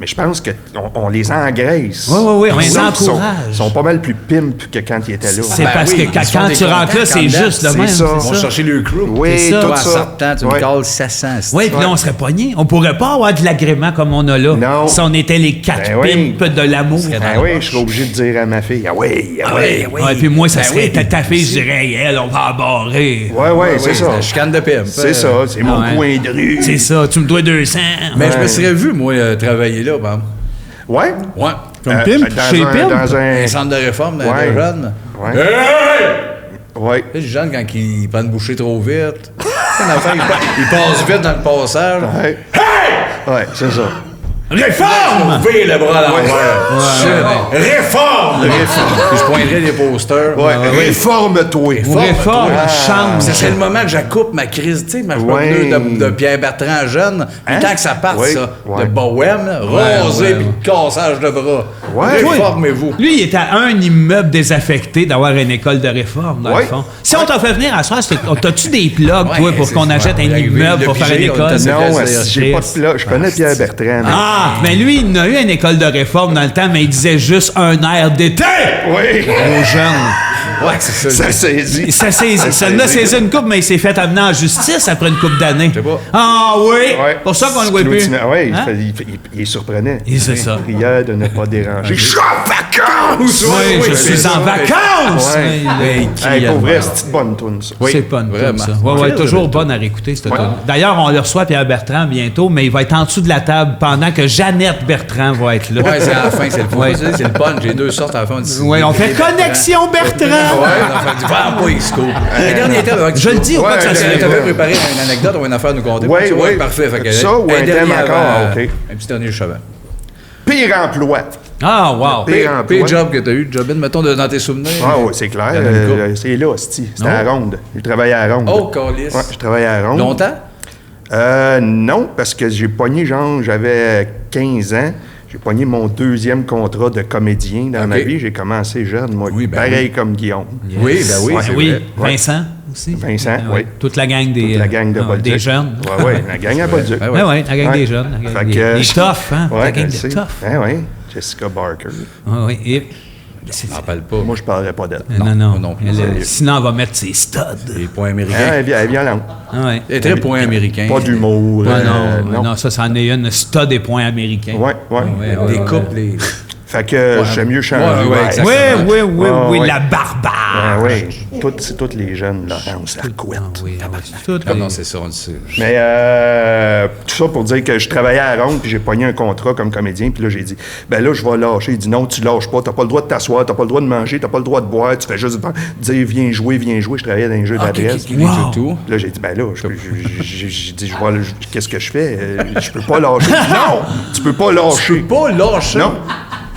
Mais je pense qu'on les engraisse. Ouais, on les Ils encourage. sont pas mal plus pimp que quand ils étaient là. C'est Ben parce oui, que ils quand sont des tu rentres là, contacts c'est en juste de dedans, même. c'est ça. Ils vont chercher le crew. Oui, C'est ça. tout Toi, en ça. sortant, tu me Ouais. calls 700. Oui, puis là, on serait pognés. On pourrait pas avoir de l'agrément comme on a là. Non. Si on était les quatre Ben oui. pimps de l'amour. Ah oui, je serais obligé de dire à ma fille, ah oui, ah oui. Ouais, puis moi, ça Ben serait oui. ta fille, je dirais, elle, on va abarrer. Ouais, c'est ça. La chicane de pimp. C'est ça, c'est mon ouais. coin de rue. C'est ça, tu me dois 200. Mais je me serais vu, moi, travailler là, par exemple. Ouais? Ouais. Comme pimp? Chez Pimp? Dans un... Un centre de réforme dans Ouais. les jeunes. Ouais. Hey! Ouais. Les jeunes, quand ils prennent boucher trop vite, une affaire, ils passent vite dans le passage. Ouais. Ouais, c'est ça. Réforme! Ouvrir le bras à l'envers. Réforme! Puis je pointerais des posters. Ouais, réforme-toi. Réforme, change. Ça serait le moment que j'accoupe ma crise, tu sais, ma Ouais. pneu de Pierre Bertrand jeune. Hein? Le temps que ça parte, Ouais, ça. ouais. De bohème, là, rasé, puis de cassage de bras. Ouais. Réformez-vous. Lui, il est à un immeuble désaffecté d'avoir une école de réforme, dans le Ouais. fond. Si on t'a fait venir à soir, t'as-tu des plugs, Ouais, toi, pour c'est qu'on ça. achète un Arrivé, immeuble le pour faire une pigé, on école? t'a- Non, C'est j'ai pas de plat. Je connais Pierre Bertrand. mais- Ah, mais lui, il a eu une école de réforme dans le temps, mais il disait juste un air d'été Oui. aux jeunes. Ouais, c'est ça. Ça saisit. Ça l'a saisi une coupe, mais il s'est fait amener en justice après une coupe d'années. sais pas. Ah oui! Ouais. Pour ça qu'on le voit plus. Oui, Hein? il surprenait. Et c'est ça. Il priait de ne pas déranger. Je suis en vacances! Oui, je suis en vacances! Ouais. Mais- Hey, pour vrai, c'est une petite bonne toune, ça. C'est pas une vraiment. toune, ça. Ouais, toujours bonne à réécouter, cette toune. D'ailleurs, on le reçoit Pierre Bertrand bientôt, mais il va être en dessous de la table pendant que Jeannette Bertrand va être là. Ouais, c'est à la fin, c'est le Ouais. c'est le punch. J'ai deux sortes à la fin. Ouais, on fait Connexion Bertrand! Ouais, on fait du vraiment pas X-Scoop. Le dernier temps, avant que Je le dis, au Ouais, cas que ça ouais, se Tu ouais. avais préparé une anecdote ou une affaire à nous compter. Ouais, Tu vois, ouais. parfait. Fait que, Ça ou un thème dernier encore, avant, OK. Un petit dernier cheval. Pire emploi. Ah, wow! Pire emploi. Pire job que tu as eu, Jobin, mettons, dans tes souvenirs. Ah oui, c'est clair. Il y en a une couple. C'est là, hostie. C'était à Ronde. Je travaillais à Ronde. Oh, calice. Ouais, je travaillais à Ronde. Longtemps? Non, parce que j'ai pogné, genre, j'avais 15 ans. J'ai pogné mon deuxième contrat de comédien dans ma OK. vie. J'ai commencé jeune, moi. Oui, ben pareil comme Guillaume. Oui, ben oui, Ouais, c'est oui, vrai. Vincent aussi. Vincent, Ah, oui. Toute la gang des, Toute la gang de Bolduc. des jeunes. Oui, oui, la gang à Bolduc. Ben Oui, ouais, la gang Ouais. des jeunes. La gang Fait des, que- des toughs, hein? Ouais, la gang je des sais. toughs. Ben oui, Jessica Barker. Oui, oui. Et- c'est- J'en parle pas. Moi, je parlerais pas d'elle. non, moi non plus. Sinon, on va mettre ses studs. Les points Hein, américains. elle est violente. Ah, ouais. C'est très point américain. Pas d'humour. Ah, non, ça, c'en est une stud des points américains. Ouais, ouais. Des couples, les. Fait que j'aime mieux changer. Ouais, exactement. Oui, Ah, oui, ouais. la barbare. Ah, oui. C'est toutes les jeunes, Laurence Arcouette. Ah, oui, ah, oui, c'est tout. Ah non, c'est ça, on le sait. Mais tout tout ça pour dire que je travaillais à Ronde, puis j'ai pogné un contrat comme comédien, puis là, j'ai dit, ben là, je vais lâcher. Il dit, non, tu lâches pas, t'as pas le droit de t'asseoir, t'as pas le droit de manger, t'as pas le droit de boire, tu fais juste dire, viens jouer. Je travaillais dans un jeu d'adresse. Tout. Là, j'ai dit, ben là, j'ai dit, qu'est-ce que je fais? Je peux pas lâcher. Non, tu peux pas lâcher. Tu peux pas lâcher. Non.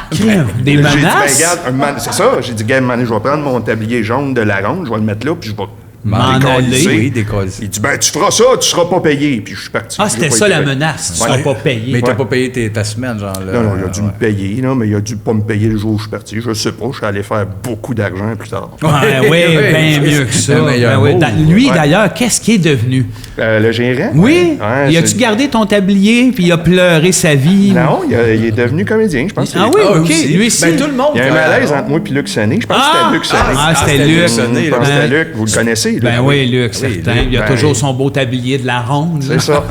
Des J'ai dit, ben, menaces? regarde, c'est ça. J'ai dit, gars, je vais prendre mon tablier jaune de la ronde, je vais le mettre là, puis je vais M'en décalisser. aller. Oui, décoller. Il dit, ben, tu feras ça, tu seras pas payé. Puis je suis parti. Ah, c'était J'ai pas ça été la payé. menace. Tu Ouais. seras pas payé. Mais t'as pas payé ta semaine, genre là. Non, il a dû me payer, là, mais il a dû pas me payer le jour où je suis parti. Je sais pas, je suis allé faire beaucoup d'argent plus tard. Oui, bien mieux que ça. Le meilleur Ben oui. move. Lui, Ouais. d'ailleurs, qu'est-ce qu'il est devenu? Le gérant? Oui? Ouais, Il a-tu c'est- gardé ton tablier puis il a pleuré sa vie? Non, il est devenu comédien, je pense. Ah oui, Ah, OK. aussi. Lui aussi. Ben, tout le monde. Il y a un malaise entre moi et Luc Sonné. Je pense que c'était Luc Sonné. c'était c'était Luc. Luc Sonné, Je pense que c'était Ben- Luc. Vous le connaissez, Luc? Ben oui, Luc, certain. Luc, Il a ben- toujours son beau tablier de la ronde. là. C'est ça.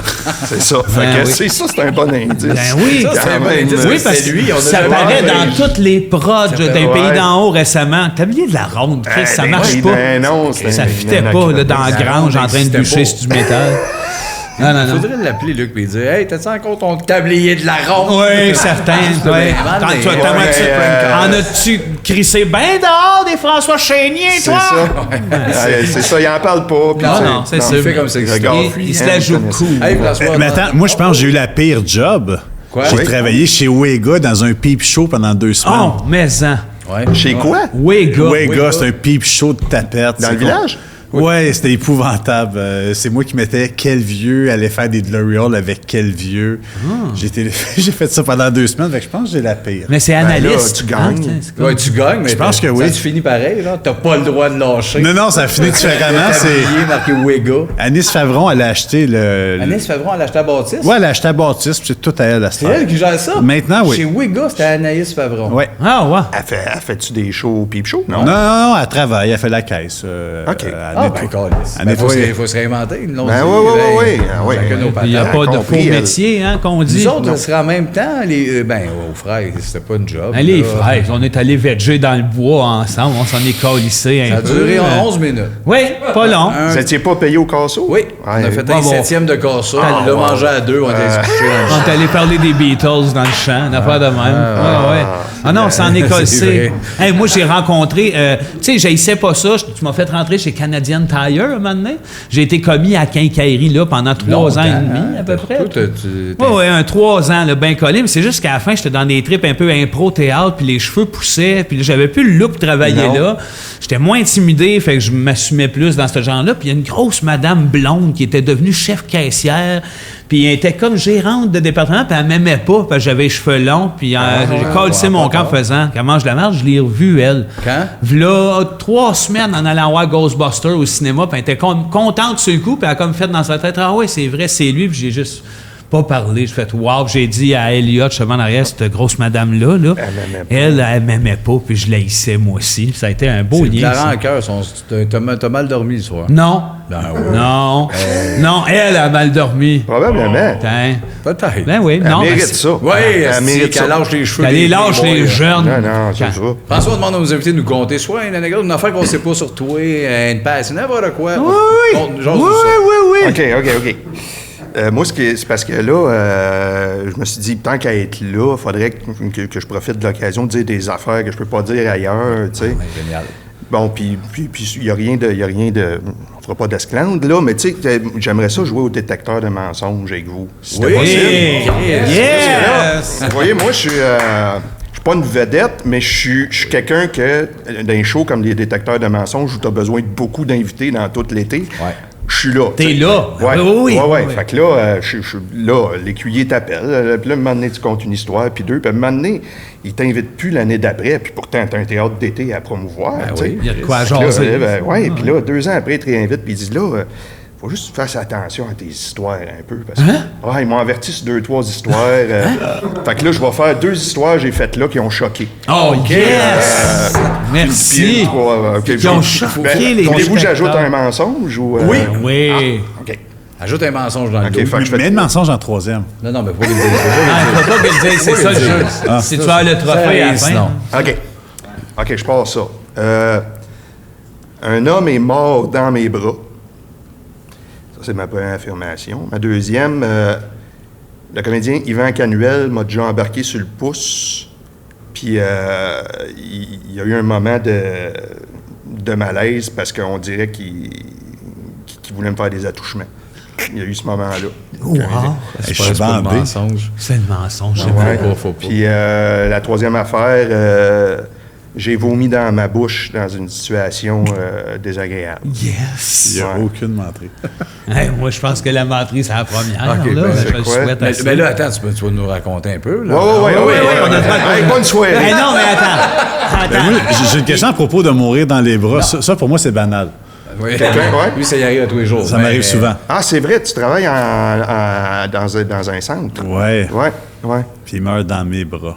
C'est ça. Fait Ben que oui. c'est ça, c'est un bon indice. Ben oui. Ça, c'est un bon Quand même. indice. Oui, parce C'est lui, on que a ça jamais paraît parlé. dans toutes les prods d'un Ouais. pays d'en haut récemment. Tablier de la ronde, Chris, ça marche pas. Ben non, c'est Ça un- fitait un- pas là, dans la La grange ronde en train de n'existait bûcher pas. sur du métal. Non, non, Il non. faudrait l'appeler, Luc, et dire, hey, t'as-tu encore ton tablier de la ronde? Oui, certain. Ouais. En as-tu crissé bien dehors des François Chénier, C'est toi? ça. C'est ça, il en parle pas. puis Non, tu sais, non, c'est ça. il fait comme ça. Regarde, Il se la joue cool. Hey, François. Mais attends, moi, je pense que j'ai eu la pire job. Quoi? J'ai Oui. travaillé chez Wega dans un peep show pendant 2 semaines. Oh, mais-en. Ouais. Chez quoi? Wega. Wega, c'est un peep show de tapette. Dans le village? Ouais, c'était épouvantable. C'est moi qui mettais quel vieux allait faire des glory hall avec quel vieux. J'ai fait ça pendant 2 semaines, fait que je pense que j'ai la pire. Mais c'est là, analyste. tu gagnes. Hein, c'est Ouais, tu gagnes, mais Je pense que ça, oui. tu finis pareil, genre. T'as pas le droit de lâcher. Non, non, ça a fini différemment. C'est Tablier marqué Wega. Anis Favron, elle a acheté le... Agnès Favron, elle a acheté à Baptiste. Ouais, elle a acheté à Baptiste, puis c'est tout à elle à se C'est faire. elle qui gère ça? Maintenant, oui. Chez Wega, c'était Anaïs Favron. Ouais. Ah, ouais. Elle fait-tu des shows au peep show? Non. Non, non, non, elle travaille, elle fait la caisse. OK. elle Ah, nettoie. ben, câlisse. Elle Ben, nettoie. faut se réinventer. Ils l'ont Ben dit, oui. chacun nos Il n'y a patates. pas de compris, faux elle. métier, hein, qu'on dit. Nous autres, ce serait en même temps, aux frères, c'était pas une job. Les là. frères, on est allés veger dans le bois ensemble, on s'en est calissé un Ça a peu. duré 11 minutes. Oui, pas long. Vous n'étiez pas payé au casseau? Oui, on a fait un bon. 7e de Corsa, on l'a mangé à 2, on a se coucher dans le On est allé parler des Beatles dans le champ, une affaire de même. Ouais. Ah non, on s'en est C'est calissé. vrai. Hey, moi, j'ai rencontré... tu sais, j'haïssais pas ça. Tu m'as fait rentrer chez Canadian Tire, un moment donné. J'ai été commis à quincaillerie, là, pendant 3 ans et demi, à peu près. Oui, un 3 ans, là, bien collé. Mais c'est juste qu'à la fin, j'étais dans des trips un peu impro-théâtre, puis les cheveux poussaient, puis là, j'avais plus le look pour travailler là. J'étais moins intimidé, fait que je m'assumais plus dans ce genre-là. Puis il y a une grosse madame blonde qui était devenue chef caissière, puis elle était comme gérante de département, puis elle m'aimait pas, parce que j'avais les cheveux longs, puis j'ai calissé mon camp en faisant qu'elle mange de la merde. Je l'ai revue, elle. Quand? V'là 3 semaines en allant voir Ghostbusters au cinéma, puis elle était contente sur le coup, puis elle a comme fait dans sa tête, ah ouais, c'est vrai, c'est lui, puis j'ai juste pas parlé. J'ai fait wow, puis j'ai dit à Elliot, je suis en arrière, cette grosse madame-là, là, elle m'aimait pas, puis je l'haïssais moi aussi. Ça a été un beau lien. Clarent ça. en cœur, t'as mal dormi le soir. Non. Ben oui. Non. Non, elle a mal dormi. Probablement. Putain. Peut-être. Ben oui, Elle non. mérite mais ça. Oui, elle mérite qu'elle ça. lâche les cheveux. Qu'elle les lâche les boys. jeunes. Non, c'est ça. François demande à nos invités de nous conter soit une anecdote, une affaire qu'on sait pas sur toi, une passion, n'importe quoi. Oui. OK. Moi, c'est parce que là, je me suis dit, tant qu'à être là, il faudrait que je profite de l'occasion de dire des affaires que je peux pas dire ailleurs, tu sais. Génial. Bon, puis il n'y a rien de... On fera pas d'esclandre, là, mais tu sais, j'aimerais ça jouer au détecteur de mensonges avec vous. Si c'était possible. Yes! Vous voyez, moi, je suis pas une vedette, mais je suis quelqu'un que, dans les shows comme les détecteurs de mensonges, où tu as besoin de beaucoup d'invités dans tout l'été, je suis là. T'es t'sais. là. Ouais, Oui. Fait que là, je suis là, l'écuyer t'appelle, puis là, un moment donné, tu comptes une histoire, puis deux, puis à un moment donné, il t'invite plus l'année d'après, puis pourtant, t'as un théâtre d'été à promouvoir, tu sais. Il y a de quoi Fait que là, jaser. puis là, 2 ans après, il te réinvite, puis il dit là, faut juste que tu fasses attention à tes histoires un peu. Parce que, ils m'ont averti sur 2-3 histoires. Fait que là, je vais faire 2 histoires que j'ai faites là qui ont choqué. Oh, yes! Merci. Qui ont choqué les voulez-vous que j'ajoute spectateurs. un mensonge ou... Oui. OK. Ajoute un mensonge dans le OK, dos. fait que je fais... Mets le mensonge en 3e. Non, mais faut le dire. Ah, faut pas que le dise, c'est ça le jeu. Si tu as le trophée à la fin. Sinon. OK, je pars ça. Un homme est mort dans mes bras. Ça, c'est ma première affirmation. Ma deuxième, Le comédien Yvan Canuel m'a déjà embarqué sur le pouce. Puis il y a eu un moment de malaise parce qu'on dirait qu'il voulait me faire des attouchements. Il y a eu ce moment-là. Wow. C'est pas le mensonge. C'est le mensonge. Ouais. Faut pas. Puis la troisième affaire, j'ai vomi dans ma bouche dans une situation désagréable. Yes! Il n'y a Ouais. aucune menterie. Hey, moi, je pense que la menterie, c'est la première. Ok, là. ben, Je le quoi? souhaite à Mais là, attends, tu vas nous raconter un peu. Là. Oui, on a le droit de- bonne soirée. Mais non, mais attends. Ben, moi, j'ai une question à propos de mourir dans les bras. Ça, pour moi, c'est banal. Oui. ouais? Lui, ça y arrive à tous les jours. Ça Mais- m'arrive souvent. Ah, c'est vrai, tu travailles dans un centre. Ouais. Ouais. Puis il meurt dans mes bras.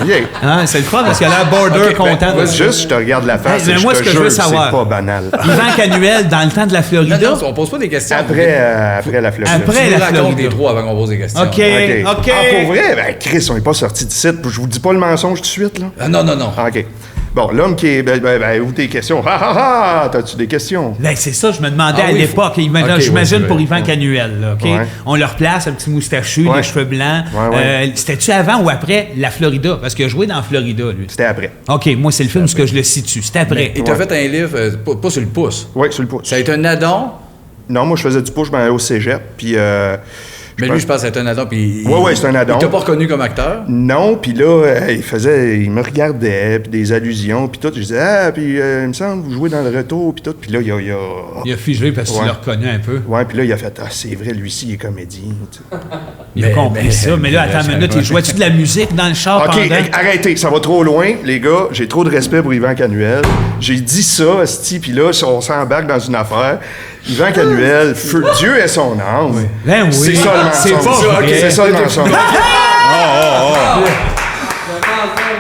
Yeah. Hein, c'est le fun parce qu'il a l'air border content. de ça. Juste, je te regarde la face Hey, mais et moi, je ce te que je veux jure, savoir- c'est pas banal. Yvan Canuel, dans le temps de la Florida. Non, on pose pas des questions. Après la Floride. Après Tu nous la racontes Floride. les trois avant qu'on pose des questions. OK. OK. Ah, pour vrai? Ben, Chris, on n'est pas sorti d'ici. Je vous dis pas le mensonge tout de suite, là. Ah, non. Ah, OK. Bon, l'homme qui est... où tes questions? T'as-tu des questions? Ben, c'est ça, je me demandais Ah à oui, l'époque. Ok, J'imagine ouais, pour ouais. Yvan Canuel. Là, OK? Ouais. On le replace, un petit moustachu, Ouais. les cheveux blancs. Ouais. C'était-tu avant ou après la Florida? Parce qu'il a joué dans Florida, lui. C'était après. OK, moi, c'est le film où je le situe. C'était après. Il t'a fait un livre, pas sur le pouce. Oui, sur le pouce. Ça a été un addon, Non, moi, je faisais du pouce, je m'en allais au cégep, puis... mais lui, je pense que c'est un addon. Puis Ouais, c'est un addon. Il t'a pas reconnu comme acteur? Non, puis là, il me regardait, puis des allusions, puis tout. Je disais, puis il me semble, vous jouez dans le retour, puis tout. Puis là, Il a figé parce que tu Ouais. l'as reconnu un peu. Ouais, puis là, il a fait, c'est vrai, lui-ci, il est comédien. Tu sais. Il a compris ça. Mais là, attends une minute, il jouait-tu de la musique dans le char OK, pendant? arrêtez, ça va trop loin, les gars. J'ai trop de respect pour Yvan Canuel. J'ai dit ça, asti, puis là, on s'embarque dans une affaire. Yvan Canuel, feu Dieu est son âme. Ben oui. C'est ça le mensonge. C'est pas vrai. OK, c'est ça le mensonge.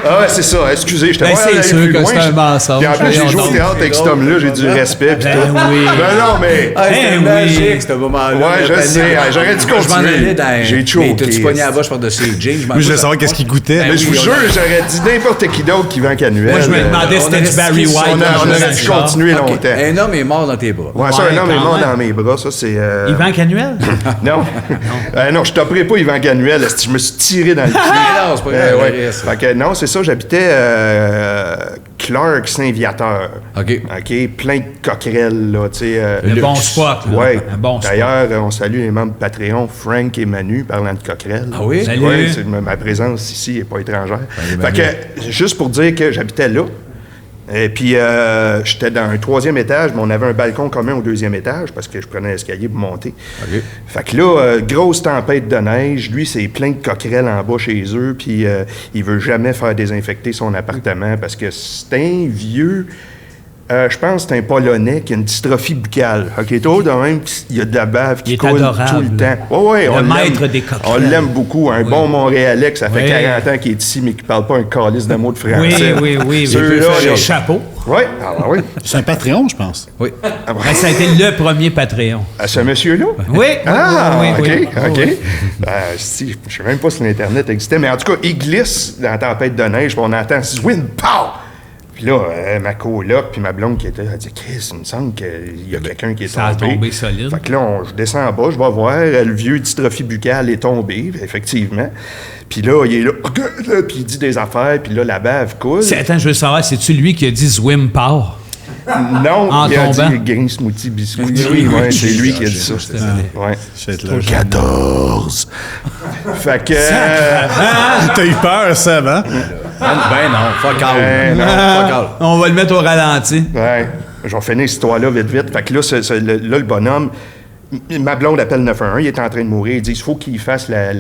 Ah ouais, c'est ça. Excusez, j'étais Ben, pas c'est allé sûr plus que loin. c'est un mensonge. Puis en plus, j'ai Voyons joué au donc. théâtre avec cet homme-là, j'ai du respect. Puis Ben tout. oui. Ben non, mais... Ah, c'était Eh oui. magique, ce moment-là. Ouais, Le je panier. sais. J'aurais dû Je m'en continuer. allais dans... J'ai choqué. Mais t'as-tu pogné la boche par-dessus les jeans? Moi, je voulais savoir qu'est-ce qu'il goûtait. Mais je vous oui, jure, j'aurais dit n'importe qui d'autre qu'Yvan Canuel. Moi, je me demandais si on c'était aurait du Barry skippé White. son On quand je aurait jouais dans dû le char. continuer longtemps. Un homme est mort dans tes bras. Ouais, ça, un homme quand est mort même. dans mes bras, ça, c'est... Yvan Canuel? Non. Non, je taperai pas Yvan Canuel. Je me suis tiré dans le pied. Non, c'est pas grave. Ouais. Fait que non, c'est ça, j'habitais Clark, Saint-Viateur. OK. Plein de coquerelles, là, tu sais. Un bon spot, là. Ouais. Un bon spot. D'ailleurs, on salue les membres Patreon, Frank et Manu, parlant de coquerelles. Ah oui? Salut. Ouais, ma présence ici n'est pas étrangère. Fait que, juste pour dire que j'habitais là, et puis j'étais dans un 3e étage, mais on avait un balcon commun au 2e étage parce que je prenais l'escalier pour monter. Fait que là, grosse tempête de neige, lui, c'est plein de coquerelles en bas chez eux, puis il veut jamais faire désinfecter son appartement parce que c'est un vieux... je pense que c'est un Polonais qui a une dystrophie buccale. OK, tout de même, il y a de la bave qui Il est coule adorable. tout le temps. Ouais, Le on maître l'aime. des coquerelles. On l'aime beaucoup. Un bon Montréalais, que ça fait Oui. 40 ans qu'il est ici, mais qui parle pas un calice de mots de français. Oui. Ceux-là, Le là. chapeau. Oui, oui. C'est un Patreon, je pense. Oui. Ben, ça a été le premier Patreon. À ce monsieur-là? Oui. Ah, oui. OK. Si, je sais même pas si l'Internet existait, mais en tout cas, il glisse dans la tempête de neige, puis on entend « Swing, pow! » Puis là, ma coloc puis ma blonde qui était, elle dit « Chris, il me semble qu'il y a quelqu'un qui est Ça a tombé. » tombé solide. Fait que là, je descends en bas, je vais voir, le vieux dystrophie buccale est tombé, effectivement. Puis là, il est là, puis il dit des affaires, puis là, la bave coule. Attends, je veux savoir, c'est-tu lui qui a dit Zwim Power? Non, En il a tombant. dit grain smoothie biscuit. Oui, ouais, c'est lui qui a dit ça. Ouais. Je vais être là. 14. Fait que... T'as eu peur, Seb, hein? Ben non, fuck out. non, Fuck out. On va le mettre au ralenti. Ouais, je vais finir cette histoire-là vite. Fait que là, là, le bonhomme, ma blonde appelle 911, il est en train de mourir. Il dit, il faut qu'il fasse la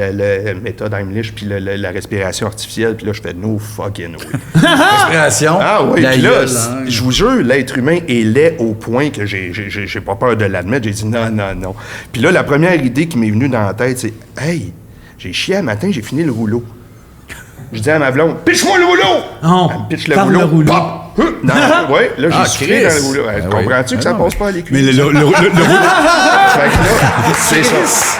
méthode Heimlich puis la respiration artificielle. Puis là, je fais, no fucking way. Respiration. Ah oui, la puis là, gueule, hein. je vous jure, l'être humain est laid au point que j'ai pas peur de l'admettre. J'ai dit, non. Puis là, la première idée qui m'est venue dans la tête, c'est, hey, j'ai chié un matin, j'ai fini le rouleau. Je dis à ma blonde, pitch-moi le rouleau! Oh, Elle me pitch le parle rouleau. le rouleau. Pop! Ouais, là, j'ai soufflé Chris. dans le rouleau. Ah Comprends-tu oui. que ça Ah non, passe pas à l'écuisse? Mais le rouleau... Fait que là, c'est ça.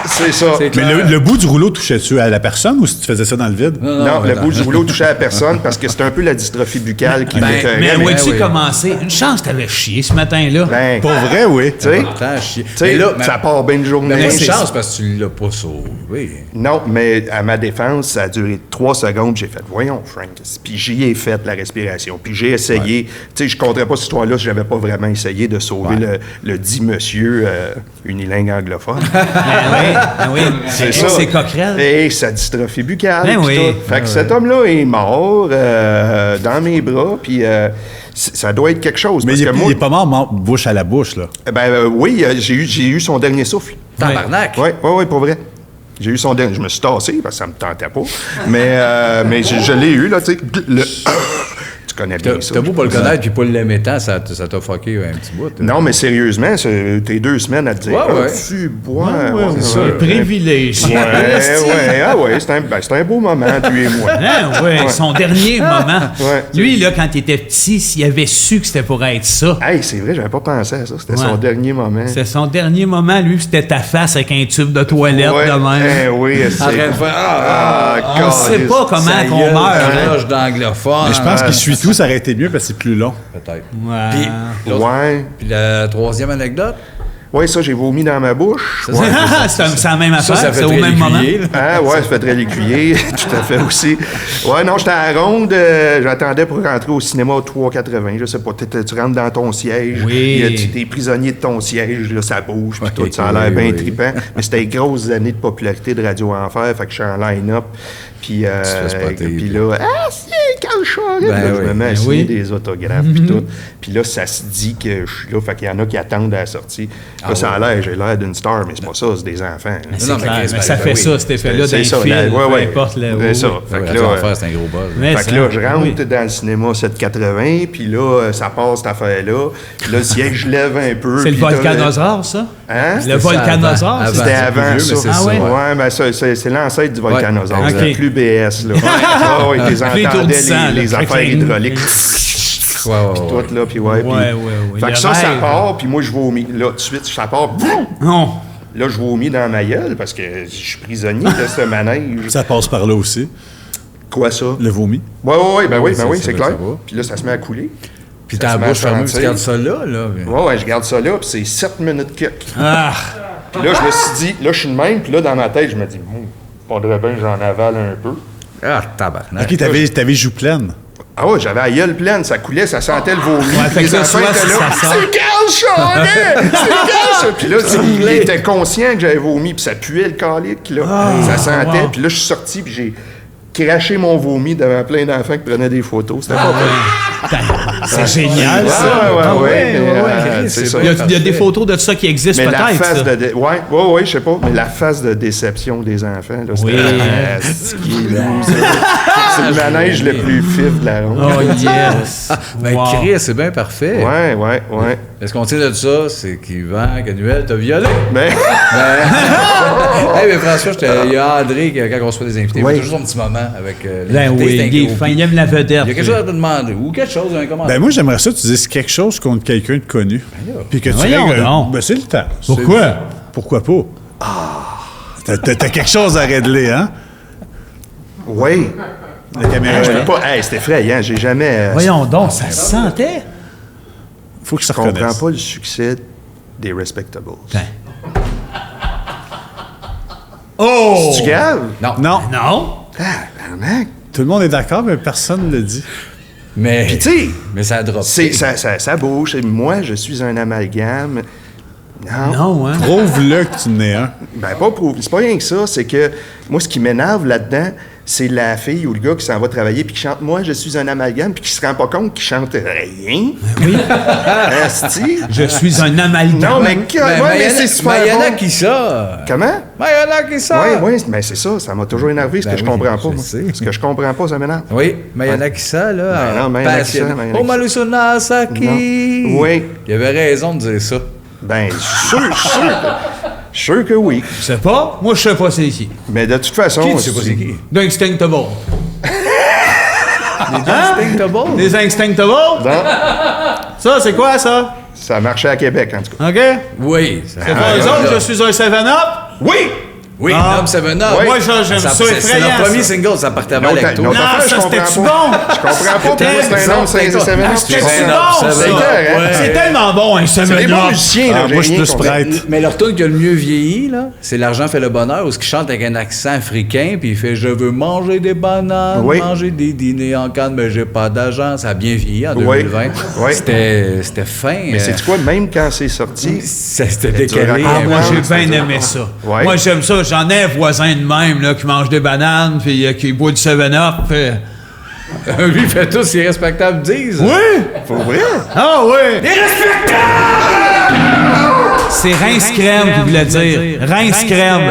C'est ça. Mais le bout du rouleau touchait-tu à la personne ou si tu faisais ça dans le vide? Non, le bout du rouleau touchait à personne parce que c'était un peu la dystrophie buccale qui m'écœurait. Mais où as-tu oui. commencé? Une chance, t'avais chié ce matin-là. Ben, Pour vrai, oui. tu sais, Tant chier. tu sais, Mais là, ça part bien une journée. mais C'est- une chance parce que tu l'as pas sauvé. Non, mais à ma défense, ça a duré 3 secondes. J'ai fait, voyons, Frank. Puis j'y ai fait la respiration. Puis j'ai essayé. Tu sais, je ne compterais pas cette histoire-là si j'avais pas vraiment essayé de sauver le dit monsieur unilingue anglophone. Ben oui. C'est coquerel. Et sa dystrophie buccale. Ben puis oui. tout. Fait que cet homme-là est mort dans mes bras. Puis ça doit être quelque chose. Mais parce il que moi, est pas mort bouche à la bouche, là. oui, j'ai eu son dernier souffle. Tabarnak. Oui, pour vrai. J'ai eu son dernier. Je me suis tassé parce que ça me tentait pas. Mais je l'ai eu, là, tu sais. Tu connais bien ça. T'as beau pas le connaître puis pas l'aimer tant, ça t'a fucké un petit bout. Non, mais sérieusement, t'es 2 semaines à te dire. Ouais, ouais. Tu bois. C'est ça. Privilégié. Ouais, c'est un beau moment, lui et moi. Ouais, son dernier moment. Ouais. Lui, là, quand il était petit, s'il avait su que c'était pour être ça, Hey, c'est vrai, j'avais pas pensé à ça. C'était Ouais. son dernier moment. c'était son dernier moment, lui, puis c'était ta face avec un tube de toilette Ouais, de même. oui, c'est. En train de faire On sait pas comment qu'on meurt. Hein? Cloche d'anglophone. Mais je pense qu'il suit tout, ça aurait été mieux parce que c'est plus long. Peut-être. Ouais. Puis, l'autre- Ouais. puis la troisième anecdote, Ouais, ça, j'ai vomi dans ma bouche. Ouais. c'est la même affaire, ça fait c'est au très même moment. l'écuyer, là. Ah ouais, ça fait très l'écuyer, tout à fait aussi. Ouais, non, j'étais à la ronde, j'attendais pour rentrer au cinéma au 3,80, je sais pas, tu rentres dans ton siège, Oui. t'es prisonnier de ton siège, là, ça bouge, puis Ok, tout, ça a l'air oui, bien oui. trippant. Mais c'était les grosses années de popularité de Radio Enfer, fait que je suis en line-up, puis fais spotter, puis puis- là, c'est Carl Charest! Ben Là, je oui. me mets à Ben signer oui. des autographes, puis tout. Puis là, ça se dit que je suis là, fait qu'il y en a qui attendent à la sortie. Là, ça a l'air, j'ai l'air d'une star, mais c'est pas ça, c'est des enfants. là. C'est Non, mais clair, Chris, mais ben, ça ben fait oui. ça, cet effet-là, dans C'est les ça, films, ouais, peu ouais. importe. Là, C'est ça. Ouais, Fait que Radio là, Enfer, c'est un gros buzz. Mais fait que ça, là, je rentre oui. dans le cinéma 780, puis là, ça passe cette affaire-là. Puis là, le siège lève un peu. C'est le puis t'as- volcanosaure, ça? Hein? Le volcanosaure, avant. c'est C'était ça? avant plus vieux, ça. mais c'est Ah ça, ouais? Ouais, ben ça, c'est l'ancêtre du volcanosaure. Ouais, C'était ok. plus BS, là. Ah ouais, t'es entendais étourdissant, les là. affaires hydrauliques. Ouais, ouais, ouais. Tout là, puis ouais. puis- Ouais. Fait Le que ça rêve. part, puis moi, je vomis. Là, tout de suite, ça part. Boum! Non. Là, je vomis dans ma gueule parce que je suis prisonnier de ce manège. Ça passe par là aussi, Quoi, ça? le vomi. Ouais, ben oui, ça c'est clair. va. Puis là, ça se met à couler. Puis Ça ta se met à bouche fermée, tu sentir. gardes ça là. Ouais, je garde ça là, puis c'est 7 minutes que. Ah, Puis là, je me suis dit, là, je suis le même, puis là, dans ma tête, je me dis, faudrait bien que j'en avale un peu. Ah, tabarnak. OK, t'avais joue pleine. Ah ouais, j'avais la gueule pleine, ça coulait, ça sentait le vomi. Ouais, fait Les que ça, enfants soit étaient là, ça sort. c'est Carl Charest! C'est Carl Charest! Puis là, il était conscient que j'avais vomi, puis ça puait le calique, là. Ça sentait, puis là, je suis sorti, puis j'ai craché mon vomi devant plein d'enfants qui prenaient des photos. C'était pas c'est génial, ça. Ouais, mais, c'est ça. Il y a des photos de ça qui existent Mais la peut-être, face ça. de... Ouais, je sais pas. Mais la face de déception des enfants, là, c'était... Oui. C'est le manège le plus fif de la ronde. Oh, yes. Ben, Wow. Chris, c'est bien parfait. Ouais. Est-ce qu'on tient de ça? C'est qu'Yvan, que Noël t'a violé. Mais... Mais François, il y a André, quand on reçoit des invités, il Oui. fait toujours un petit moment avec Ben l'invité. oui, c'est un il est gros fin, pi. il aime la vedette. Il y a quelque chose à te demander, ou quelque chose, un commentaire. Ben moi, j'aimerais ça que tu dises quelque chose contre quelqu'un de connu. Puis que tu Voyons règles... donc. Ben c'est le temps. Pourquoi? Pourquoi pas? T'as quelque chose à régler, hein? Oui. La caméra, Je peux pas... Hey, c'est effrayant. J'ai jamais... Voyons donc, ça se sentait. faut que ça Je comprends reconnaisse. pas le succès des Respectables. Oh! Tu gaves? Non. Non, Non? Tabarnak. tout le monde est d'accord, mais personne ne le dit. Mais, Puis tu sais... mais ça a droppé. Ça bouge. Moi, je suis un amalgame. Non. Non, hein? Prouve-le que tu en es un. Ben, c'est pas rien que ça. C'est que moi, ce qui m'énerve là-dedans, c'est la fille ou le gars qui s'en va travailler puis qui chante « Moi, je suis un amalgame » puis qui se rend pas compte qu'il chante rien. Oui. Asti. Je suis un amalgame. Non, mais, Mais c'est super il y en a bon. qui ça. Comment? Mais il y en a qui ça. Oui, mais c'est ça. Ça m'a toujours énervé, ce Ben que je oui, comprends pas. je moi. sais. Ce que je comprends pas, ça m'énerve. Oui, mais il y en a qui ça, là. Ben non, mais il y en a qui ça, passionné. mais il y en a Oh, qui Maluso Nasaki. Non. Oui. Il avait raison de dire ça. Ben, sûr que oui. Je sais pas. Moi, je sais pas c'est qui. Mais de toute façon... Qui, tu sais pas c'est qui? D'Instinctable. Instinctable? Des Instinctable? Non. Ça, c'est quoi, ça? Ça marchait à Québec, en tout cas. OK? Oui. C'est pas eux autres, je suis un 7-Up? Oui! Oui, Ah. Nom 7-Up. Oui. Moi, ça, j'aime ça C'est effrayant, leur premier ça. single, ça partait mal avec toi. Non, ça, c'était-tu bon? Je comprends pas pourquoi c'est un nom 7-Up. C'était-tu Seven bon, Up, ça? Seven Up, ouais. C'est tellement bon, un C'est des 7-Up. bons musiciens, là. Ah, j'ai moi, je suis rien plus contre- prêtre. Mais leur tune qui a le mieux vieilli, là, c'est L'argent fait le bonheur, où ce qu'il chante avec un accent africain, puis il fait « Je veux manger des bananes, Oui. manger des dîners en canne, mais j'ai pas d'argent. » Ça a bien vieilli en Oui. 2020. Oui. C'était fin. Mais c'est quoi, même quand c'est sorti? C'était Tu décalé. racontes- Ah, moi, j'ai c'est bien dur. aimé ça. Ouais. Moi, j'aime ça. J'en ai un voisin de même, là, qui mange des bananes, puis qui boit du 7-Up. Lui, il fait tout ce qui est respectable, disent. Oui! Pour vrai? Ah, oui! C'est Rince Crème qui voulait dire. Rince Crème.